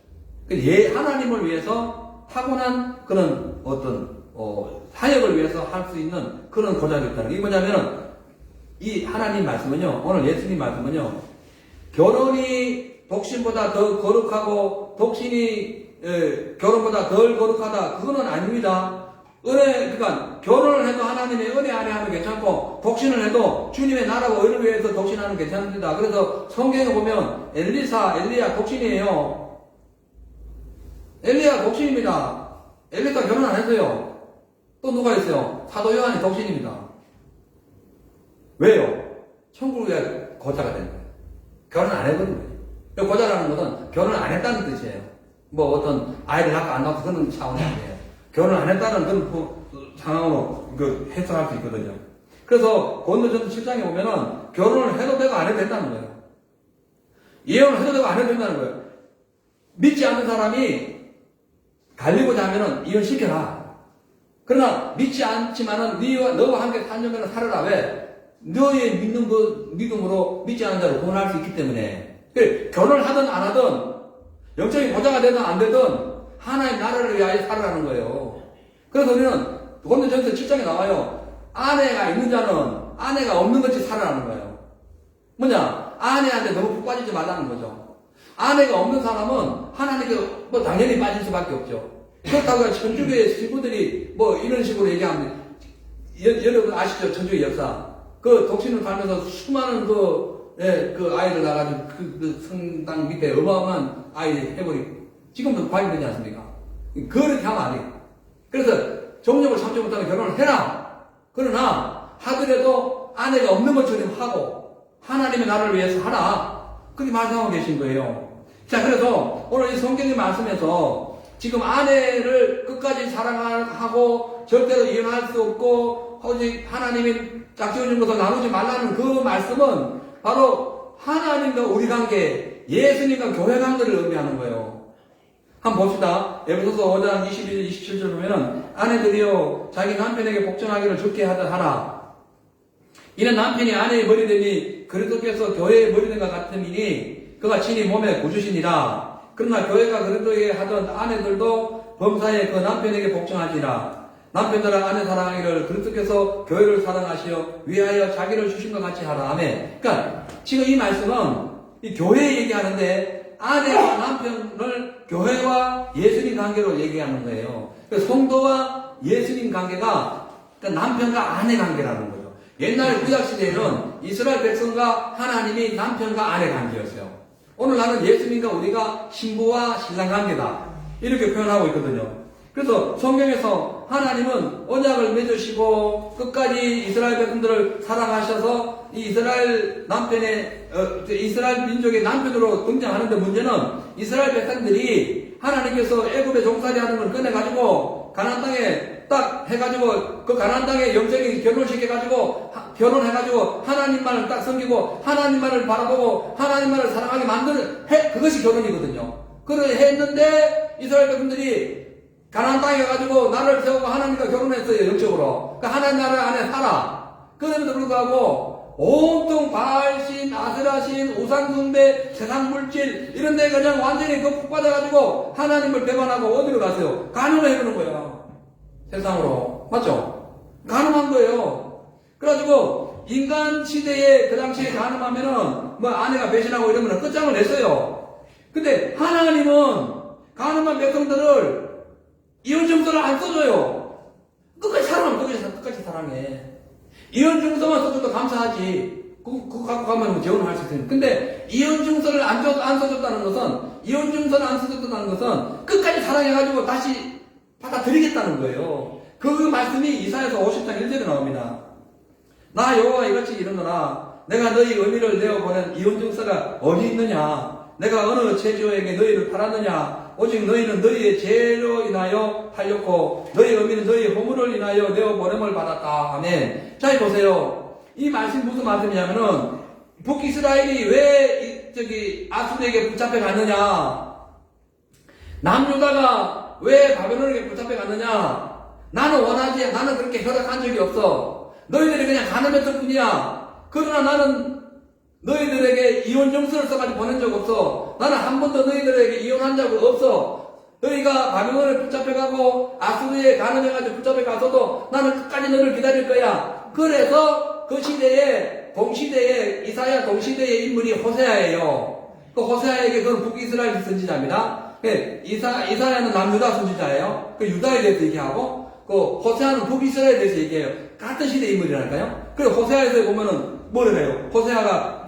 하나님을 위해서 타고난 그런 어떤 사역을 위해서 할 수 있는 그런 고자가 있다는 게 뭐냐면은 이 하나님 말씀은요, 오늘 예수님 말씀은요, 결혼이 독신보다 더 거룩하고 독신이 결혼보다 덜 거룩하다. 그거는 아닙니다. 그러니까 결혼을 해도 하나님의 은혜 안에 하면 괜찮고 독신을 해도 주님의 나라와 의를 위해서 독신하는 괜찮습니다. 그래서 성경에 보면 엘리야 독신이에요. 엘리야 독신입니다. 엘리가 결혼 안 했어요. 또 누가 있어요? 사도 요한이 독신입니다. 왜요? 천국에 고자가 된 거예요. 결혼 안 했거든요. 고자라는 것은 결혼 안 했다는 뜻이에요. 뭐 어떤 아이를 낳고 안 낳고 그런 차원이 아니에요. 결혼 안 했다는 그런 상황으로 해석할 수 있거든요. 그래서 고린도전서 7장에 보면은 결혼을 해도 되고 안 해도 된다는 거예요. 이혼을 해도 되고 안 해도 된다는 거예요. 믿지 않는 사람이 갈리고자 하면은 이혼시켜라. 그러나 믿지 않지만은 너와 함께 살려면 살아라. 왜? 너의 믿는 믿음으로 믿지 않는 자를 구원할 수 있기 때문에. 결혼을 하든 안 하든 영적인 고자가 되든 안 되든 하나님 나라를 위하여 살아라는 거예요. 그래서 우리는 고린도전서 7장에 나와요. 아내가 있는 자는 아내가 없는 것이 살아라는 거예요. 뭐냐? 아내한테 너무 푹 빠지지 말라는 거죠. 아내가 없는 사람은 하나님께 당연히 빠질 수밖에 없죠. 그렇다고 천주교의 신부들이 이런 식으로 얘기하면 여러분 아시죠? 천주교 역사. 독신을 살면서 수많은 아이를 낳아가지고 그 성당 밑에 어마어마한 아이 해버리고 지금도 관리되지 않습니까? 그렇게 하면 안 돼요. 그래서 정욕을 참지 못하면 결혼을 해라. 그러나 하더라도 아내가 없는 것처럼 하고 하나님의 나라를 위해서 하라. 그렇게 말씀하고 계신 거예요. 자, 그래서 오늘 이 성경의 말씀에서 지금 아내를 끝까지 사랑하고 절대로 이혼할 수 없고 오직 하나님이 짝지어준 것을 나누지 말라는 그 말씀은 바로 하나님과 우리 관계, 예수님과 교회 관계를 의미하는 거예요. 한번 봅시다. 에베소서 5장 21절 27절 보면은 아내들이여 자기 남편에게 복종하기를 좋게 하라. 이는 남편이 아내의 머리됨이 그리스도께서 교회의 머리됨과 같음이니 그가 친히 몸의 구주시니라. 그러나 교회가 그리스도에게 하던 아내들도 범사에 그 남편에게 복종하지라. 남편들아 아내 사랑하기를 그리스도께서 교회를 사랑하시어 위하여 자기를 주신 것 같이 하라. 아멘. 그러니까 지금 이 말씀은 이 교회 얘기하는데 아내와 남편을 교회와 예수님 관계로 얘기하는 거예요. 성도와 예수님 관계가 남편과 아내 관계라는 거예요. 옛날 구약시대에는 이스라엘 백성과 하나님이 남편과 아내 관계였어요. 오늘날은 예수님과 우리가 신부와 신랑 관계다. 이렇게 표현하고 있거든요. 그래서 성경에서 하나님은 언약을 맺으시고 끝까지 이스라엘 백성들을 사랑하셔서 이 이스라엘 이스라엘 민족의 남편으로 등장하는데 문제는 이스라엘 백성들이 하나님께서 애굽에 종살이 하는 걸 꺼내가지고 가나안 땅에 딱 해가지고 그 가나안 땅에 영적인 결혼시켜가지고 결혼해가지고 하나님만을 딱 섬기고 하나님만을 바라보고 하나님만을 사랑하게 만드는 그것이 결혼이거든요. 그걸 했는데 이스라엘 백성들이 가나안 땅에 가가지고 나를 세우고 하나님과 결혼했어요. 영적으로. 그러니까 하나님 나라 안에 살아. 그럼에도 불구하고 온통 바알신, 아스라신, 우상숭배, 세상물질 이런 데 그냥 완전히 푹 빠져가지고 하나님을 배반하고 어디로 가세요? 간음을 해보는 거예요. 세상으로. 맞죠? 간음한 거예요. 그래가지고 인간 시대에 그 당시에 간음하면은 아내가 배신하고 이러면 끝장을 냈어요. 근데 하나님은 간음한 백성들을 이혼 증서를 안 써줘요. 끝까지 사랑해. 이혼 증서만 써줘도 감사하지. 그거 갖고 가면 재혼을 할 수 있으니까. 근데 이혼 증서를 안 써줬다는 것은, 이혼 증서를 안 써줬다는 것은 끝까지 사랑해가지고 다시 받아들이겠다는 거예요. 그 말씀이 이사야서 50장 1절에 나옵니다. 나 여호와 이같이 이르노라. 내가 너희 의미를 내어보낸 이혼 증서가 어디 있느냐? 내가 어느 제주에게 너희를 팔았느냐? 오직 너희는 너희의 죄로 인하여 팔렸고 너희 의미는 너희의 허물을 인하여 내어보냄을 받았다. 아멘. 자, 보세요. 이 말씀 무슨 말씀이냐면은 북이스라엘이 왜 아수르에게 붙잡혀 갔느냐? 남유다가 왜 바벨론에게 붙잡혀 갔느냐? 나는 그렇게 허락한 적이 없어. 너희들이 그냥 간음했을 뿐이야. 그러나 나는 너희들에게 이혼 증서를 써가지고 보낸 적 없어. 나는 한 번도 너희들에게 이혼한 적 없어. 너희가 바벨론에 붙잡혀가고 아수르에 간음해가지고 붙잡혀가서도 나는 끝까지 너를 기다릴 거야. 그래서 그 시대에 이사야 동시대의 인물이 호세아예요. 그 호세아에게 그건 북이스라엘 선지자입니다. 이사야는 남유다 선지자예요. 그 유다에 대해서 얘기하고, 그 호세아는 북이스라엘에 대해서 얘기해요. 같은 시대 인물이랄까요? 그리고 호세아에서 보면은 뭐를 해요? 호세아가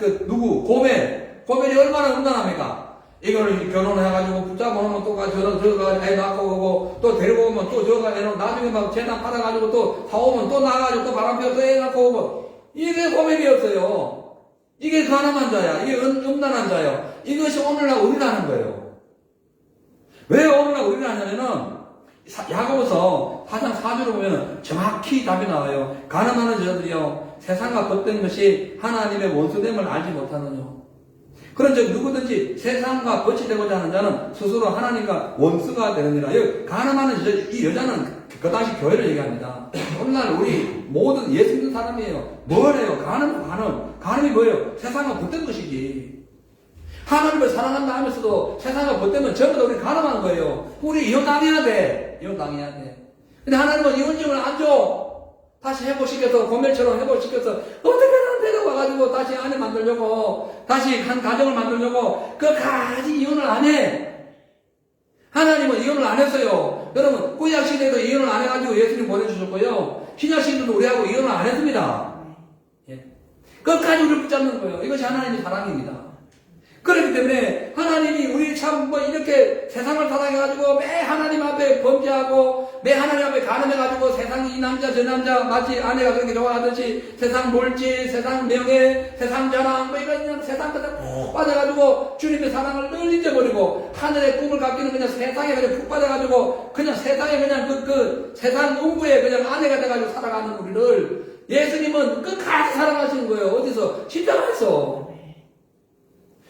고멜이 얼마나 음란합니까? 이거를 결혼해가지고 붙잡아놓으면 또 저가 애 낳고 오고, 또 데리고 오면 또 저가 애 낳고, 나중에 막 재단 팔아가지고 또 사오면 또 나가지고 또 바람 피워서 애 낳고 오고, 이게 고멜이었어요. 이게 가늠한 자야. 이게 음란한 자야. 이것이 오늘날 우리라는 거예요. 왜 오늘날 우리라냐면은, 야고보서 4장 4절을 보면 정확히 답이 나와요. 가늠하는 자들이요, 세상과 벗된 것이 하나님의 원수됨을 알지 못하느뇨. 그런즉 누구든지 세상과 벗이 되고자 하는 자는 스스로 하나님과 원수가 되느니라. 가늠하는 이 여자는 그 당시 교회를 얘기합니다. 오늘날 우리 모든 예수 믿는 사람이에요. 뭐래요? 가늠이 뭐예요? 세상과 벗된 것이지. 하나님을 사랑한다 하면서도 세상과 벗되면 전부 다 우리 가늠하는 거예요. 우리 이혼당해야 돼. 근데 하나님은 이혼증을 안 줘. 다시 회복시켜서, 고멜처럼 회복시켜서, 어떻게든 데려와가지고 다시 아내 만들려고, 다시 한 가정을 만들려고, 끝까지 이혼을 안 해. 하나님은 이혼을 안 했어요. 여러분, 구약시대에도 이혼을 안 해가지고 예수님 보내주셨고요. 신약시대도 우리하고 이혼을 안 했습니다. 끝까지 우리를 붙잡는 거예요. 이것이 하나님의 사랑입니다. 그렇기 때문에 하나님이 우리 참 이렇게 세상을 사랑해가지고 매 하나님 앞에 범죄하고 매 하나님 앞에 가늠해가지고 세상이 이 남자 저 남자 마치 아내가 그렇게 좋아하듯이 세상 물질, 세상 명예, 세상 자랑 이런 세상 것에 푹 빠져가지고 주님의 사랑을 늘 잊어버리고 하늘의 꿈을 갖기는 그냥 세상에 그냥 푹 빠져가지고 그냥 세상에 그냥 그 세상 농부에 그냥 아내가 돼가지고 살아가는 우리를 예수님은 끝까지 사랑하시는 거예요. 어디서? 십자가에서.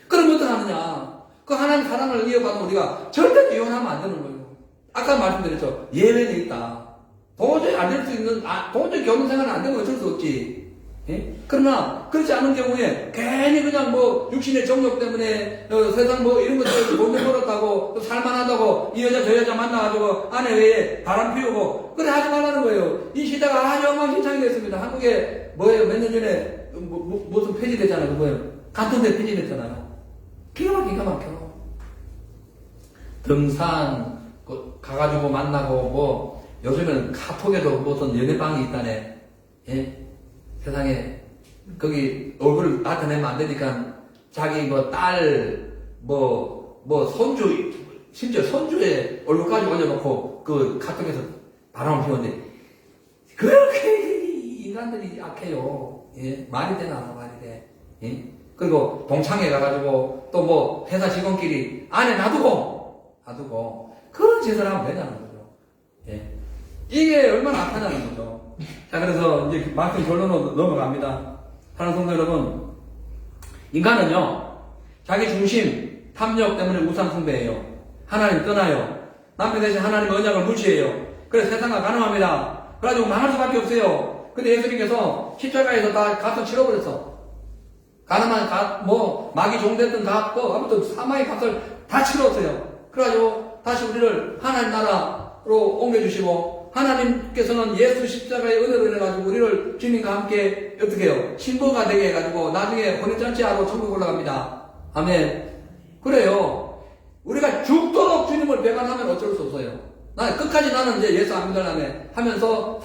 그럼 어떡하느냐? 그 하나님 사랑을 이어받으면 우리가 절대 이혼하면 안 되는 거예요. 아까 말씀드렸죠. 예외는 있다. 도저히 안 될 수 있는, 도저히 결혼 생활은 안 되면 어쩔 수 없지. 예? 그러나, 그렇지 않은 경우에, 괜히 그냥 육신의 정욕 때문에, 세상 이런 것들 돈을 벌었다고, 또 살만하다고, 이 여자 저 여자 만나가지고, 아내 외에 바람 피우고, 그래 하지 말라는 거예요. 이 시대가 아주 엉망진창이 됐습니다. 한국에 몇 년 전에, 무슨 폐지됐잖아요. 같은 데 폐지됐잖아요. 기가 막혀. 등산, 가가지고 만나고, 요즘에는 카톡에도 무슨 연애방이 있다네. 예? 세상에, 거기 얼굴을 나타내면 안 되니까, 자기 딸, 손주, 심지어 손주의 얼굴까지 올려놓고, 그 카톡에서 바람을 피웠는데, 그렇게 인간들이 악해요. 예? 말이 되나, 말이 돼. 예? 그리고 동창회 가가지고 또 회사 직원끼리 안에 놔두고 그런 짓을 하면 되냐는 거죠. 예. 이게 얼마나 악하냐는 거죠. 자, 그래서 이제 말씀 결론으로 넘어갑니다. 사랑하는 성도 여러분, 인간은요, 자기 중심, 탐욕 때문에 우상 숭배해요. 하나님 떠나요. 남편 대신 하나님의 언약을 무시해요. 그래서 세상과 가늠합니다. 그래가지고 망할 수밖에 없어요. 근데 예수님께서 십자가에서 다 값을 치러버렸어. 가늠한 마귀 종됐든 아무튼 사망의 값을 다 치렀어요. 그래가지고 다시 우리를 하나님 나라로 옮겨주시고, 하나님께서는 예수 십자가의 은혜로 인해가지고 우리를 주님과 함께 어떻게 해요? 신부가 되게 해가지고 나중에 혼인잔치하러 천국 올라갑니다. 아멘. 그래요. 우리가 죽도록 주님을 배반하면 어쩔 수 없어요. 끝까지 나는 이제 예수 안 믿으려네 하면서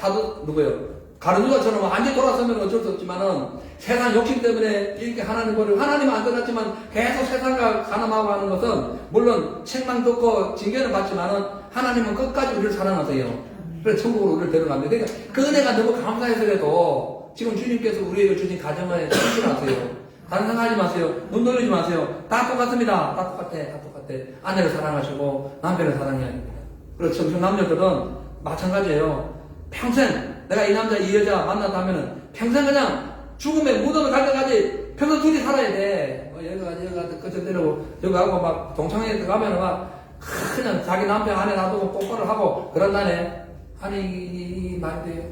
가룟유다처럼 완전히 돌아서면 어쩔 수 없지만은 세상 욕심 때문에 이렇게 하나님은 안 떠났지만 계속 세상과 가늠하고 하는 것은 물론 책망 듣고 징계는 받지만은 하나님은 끝까지 우리를 사랑하세요. 그래서 천국으로 우리를 데려갑니다. 그러니까 그 은혜가 너무 감사해서라도 지금 주님께서 우리에게 주신 가정에 충실하세요. 다른 생각하지 마세요. 눈 돌리지 마세요. 다 똑같습니다. 다 똑같아. 아내를 사랑하시고 남편을 사랑해야 됩니다. 그래서 지금 남녀들은 마찬가지예요. 평생 내가 이 남자 이 여자 만났다면은 평생 그냥 죽음에 무덤을 갈 때까지 평생 둘이 살아야 돼. 여기가 끝에 내려고 여기 하고 막 동창회에 들어가면은 막 그냥 자기 남편 아내 놔두고 똑바로 하고 그런다네. 아니 이 말이 돼요.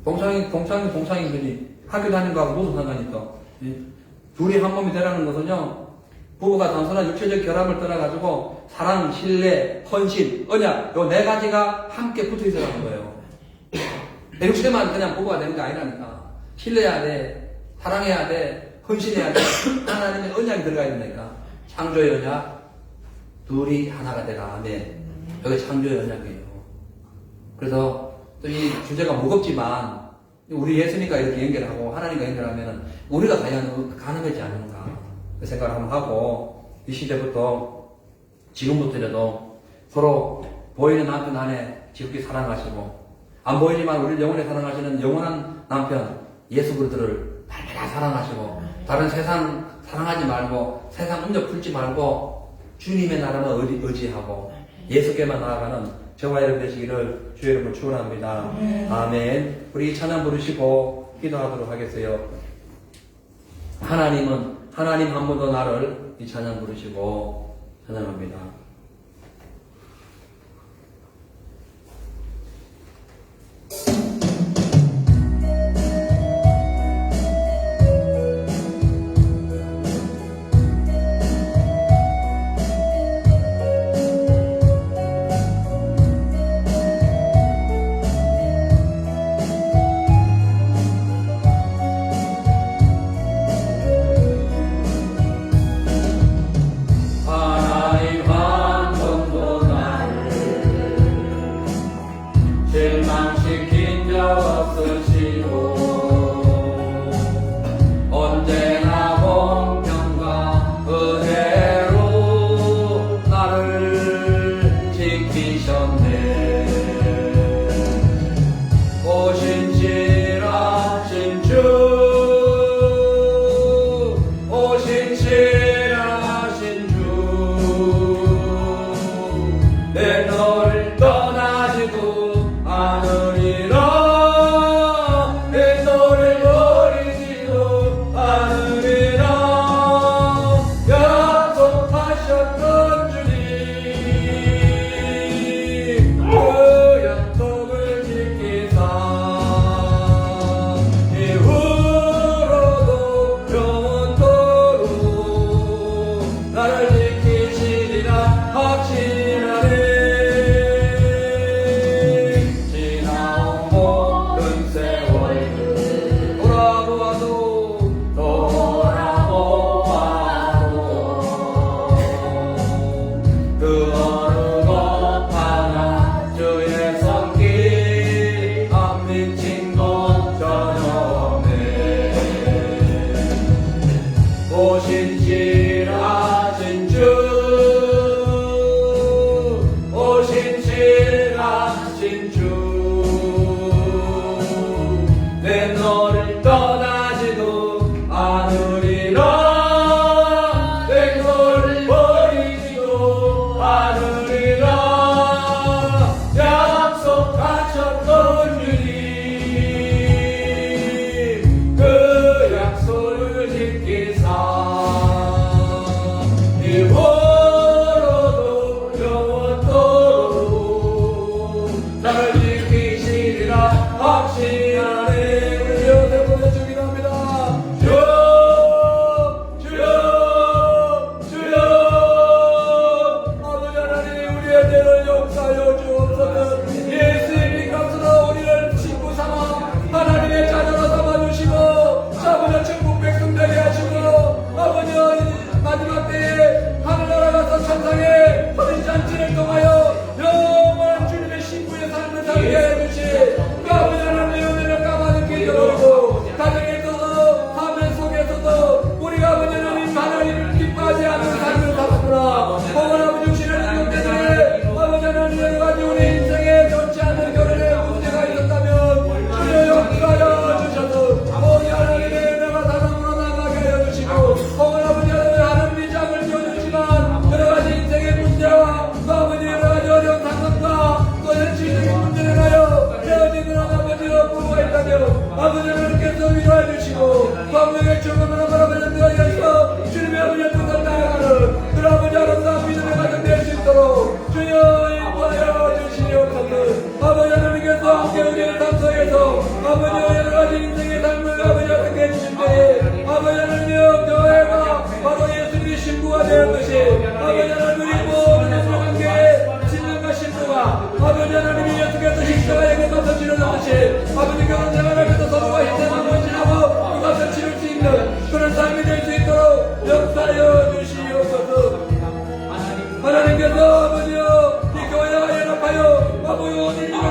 동창인들이 학교 다니는 거하고 무슨 상관이 있어. 둘이 한 몸이 되라는 것은요, 부부가 단순한 육체적 결합을 떠나가지고 사랑, 신뢰, 헌신, 언약 요 네 가지가 함께 붙어 있어가는 거예요. 육체만 그냥 부부가 되는 게 아니라니까. 신뢰해야 돼, 사랑해야 돼, 헌신해야 돼. 하나님의 언약이 들어가야 된다니까. 창조의 언약, 둘이 하나가 되라. 아멘. 여기 창조의 언약이에요. 그래서 또 이 주제가 무겁지만 우리 예수님과 이렇게 연결하고 하나님과 연결하면 우리가 과연 가능하지 않은가 그 생각을 한번 하고 이 시대부터 지금부터라도 서로 보이는 남편 안에 지극히 사랑하시고 안 보이지만 우리를 영원히 사랑하시는 영원한 남편 예수 그리스도를 날마다 사랑하시고 다른 세상 사랑하지 말고 세상 음력 풀지 말고 주님의 나라만 의지하고 예수께만 나아가는 저와 여러분 되시기를 주의 이름으로 축원합니다. 아멘. 우리 찬양 부르시고 기도하도록 하겠어요. 하나님 한 번 더 나를 이 찬양 부르시고 찬양합니다.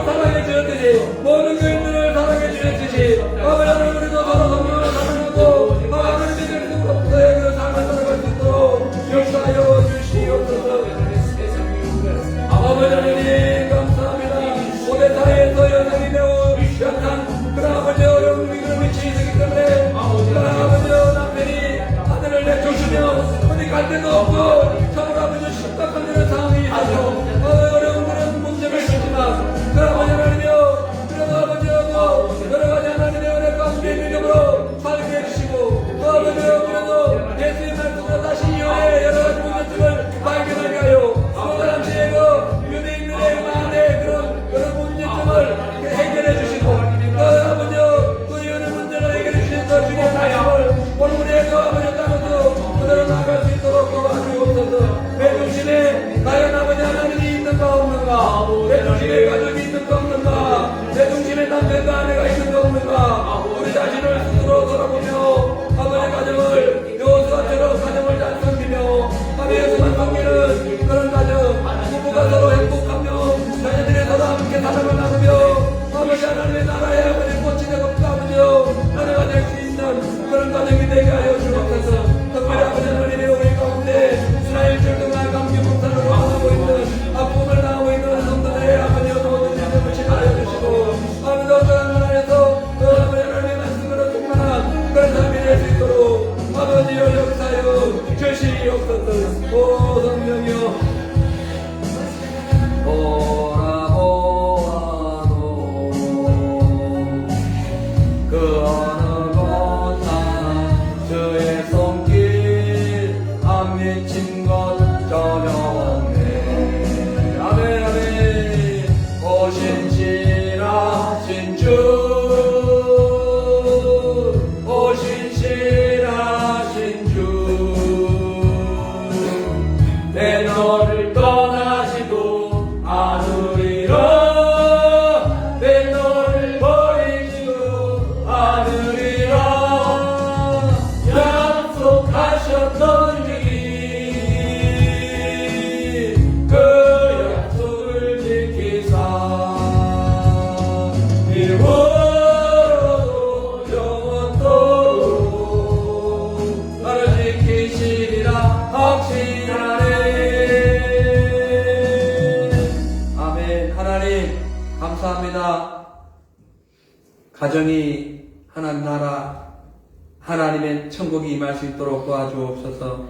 사랑해 주셨듯이 모든 교인들을 사랑해 주셨듯이 아버지 하나님 우리도 서로 성령을 사랑하고 하나님의 그리스도로서의 그 삶을 살아갈 수 있도록 역사하여 주시옵소서. 아버지 하나님 감사합니다. 오대사에서 여성이 매우 약한 그런 아버지 어려운 위기를 미치기 때문에 그런 아버지 남편이 아들을 내쫓으며 어디 갈 데도 없고 정말 아버지 심각한 그런 상황이 있어서 어려운 그런 문제가 있었지만 그 아버지 하나님이여 그래도 아버지여도 여러 가지 하나님의 은혜 가운데 믿음으로 살게 해주시고 그 아버지여 그래도 예수의 말씀으로 다시 이혼의 여러 가지 문제점을 발견하게 하여 그 당시에 그 유대인들의 마음에 그런 문제점을 해결해 주시고 그 아버지여 그 이혼의 문제를 해결해 주셔서 주님 말씀을 오늘 우리의 그 아버지 땅에서 그대로 나아갈 수 있도록 도와주옵소서. 내 중심에 과연 아버지 하나님이 있는가 없는가, 내 중심에 가족이 있는가 없는가, 내 중심에 남편과 아내가 있는가 없는가, 우리 자신을 스스로 돌아보며 아버지 가정을 여호수아처럼 가정을 잘 섬기며 아버지만 섬기는 그런 가정, 부부가 서로 행복하며 자녀들이 서로 함께 사랑을 나누며 아버지 하나님의 나라의 아버지 꽃이 되고 아버지여 하나가 될 수 있는 그런 가정이 되게 하여 주옵소서. 특별히 아버지 하나님의 우리 가운데 이스라엘 동안 감기 봉사를 하고 있는 아픔을 당하고 있는 성도들의 아버지여 모든 일들을 치료하여 주시고 아버지 어떠한 나라에서 그 아버지 하나님의 말씀으로 충만한 그런 삶이 될 수 있도록 아버지여 역사여 주시옵소서. 오 성령이여 가정이 하나님 나라 하나님의 천국이 임할 수 있도록 도와주옵소서.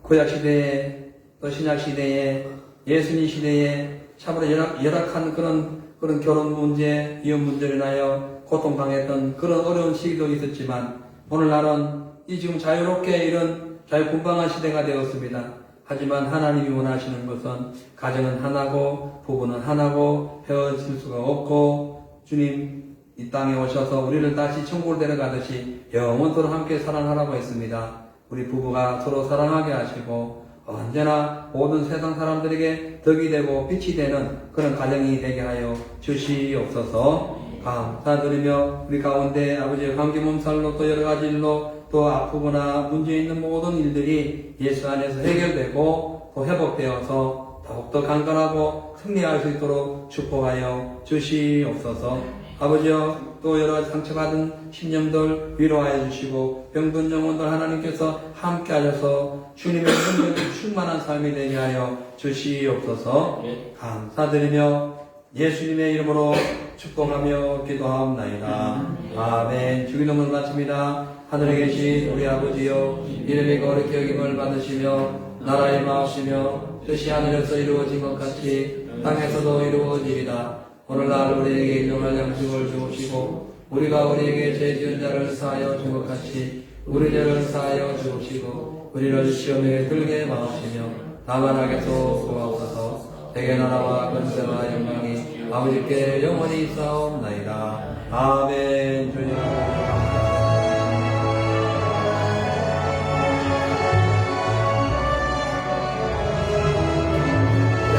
구약시대에 또 신약시대에 예수님 시대에 참으로 열악한 그런 결혼 문제, 이혼 문제로 인하여 고통당했던 그런 어려운 시기도 있었지만 오늘날은 이 지금 자유롭게 이런 자유분방한 시대가 되었습니다. 하지만 하나님이 원하시는 것은 가정은 하나고 부부는 하나고 헤어질 수가 없고 주님 이 땅에 오셔서 우리를 다시 천국으로 데려가듯이 영원토록 함께 사랑하라고 했습니다. 우리 부부가 서로 사랑하게 하시고 언제나 모든 세상 사람들에게 덕이 되고 빛이 되는 그런 가정이 되게 하여 주시옵소서. 감사드리며 우리 가운데 아버지의 관계몸살로 또 여러 가지 일로 또 아프거나 문제 있는 모든 일들이 예수 안에서 해결되고 또 회복되어서 더욱더 강건하고 승리할 수 있도록 축복하여 주시옵소서. 아버지여 또 여러 가지 상처받은 심령들 위로하여 주시고 병든 영혼들 하나님께서 함께 하셔서 주님의 능력이 충만한 삶이 되게 하여 주시옵소서. 감사드리며 예수님의 이름으로 축복하며 기도하옵나이다. 아멘. 주기도문을 마칩니다. 하늘에 계신 우리 아버지여 이름이 거룩히 여김을 받으시며 나라의 임하옵시며 뜻이 하늘에서 이루어진 것 같이 땅에서도 이루어지리다. 오늘날 우리에게 일용할 양식을 주옵시고 우리가 우리에게 죄 지은 자를 사하여 준 것 같이 우리 죄를 사하여 주옵시고 우리를 시험에 들게 마옵시며 다만 악에서 구하옵소서. 대개 나라와 권세와 영광이 아버지께 영원히 있사옵나이다. 아멘. 주님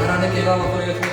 하나님께 감사드리겠습니다.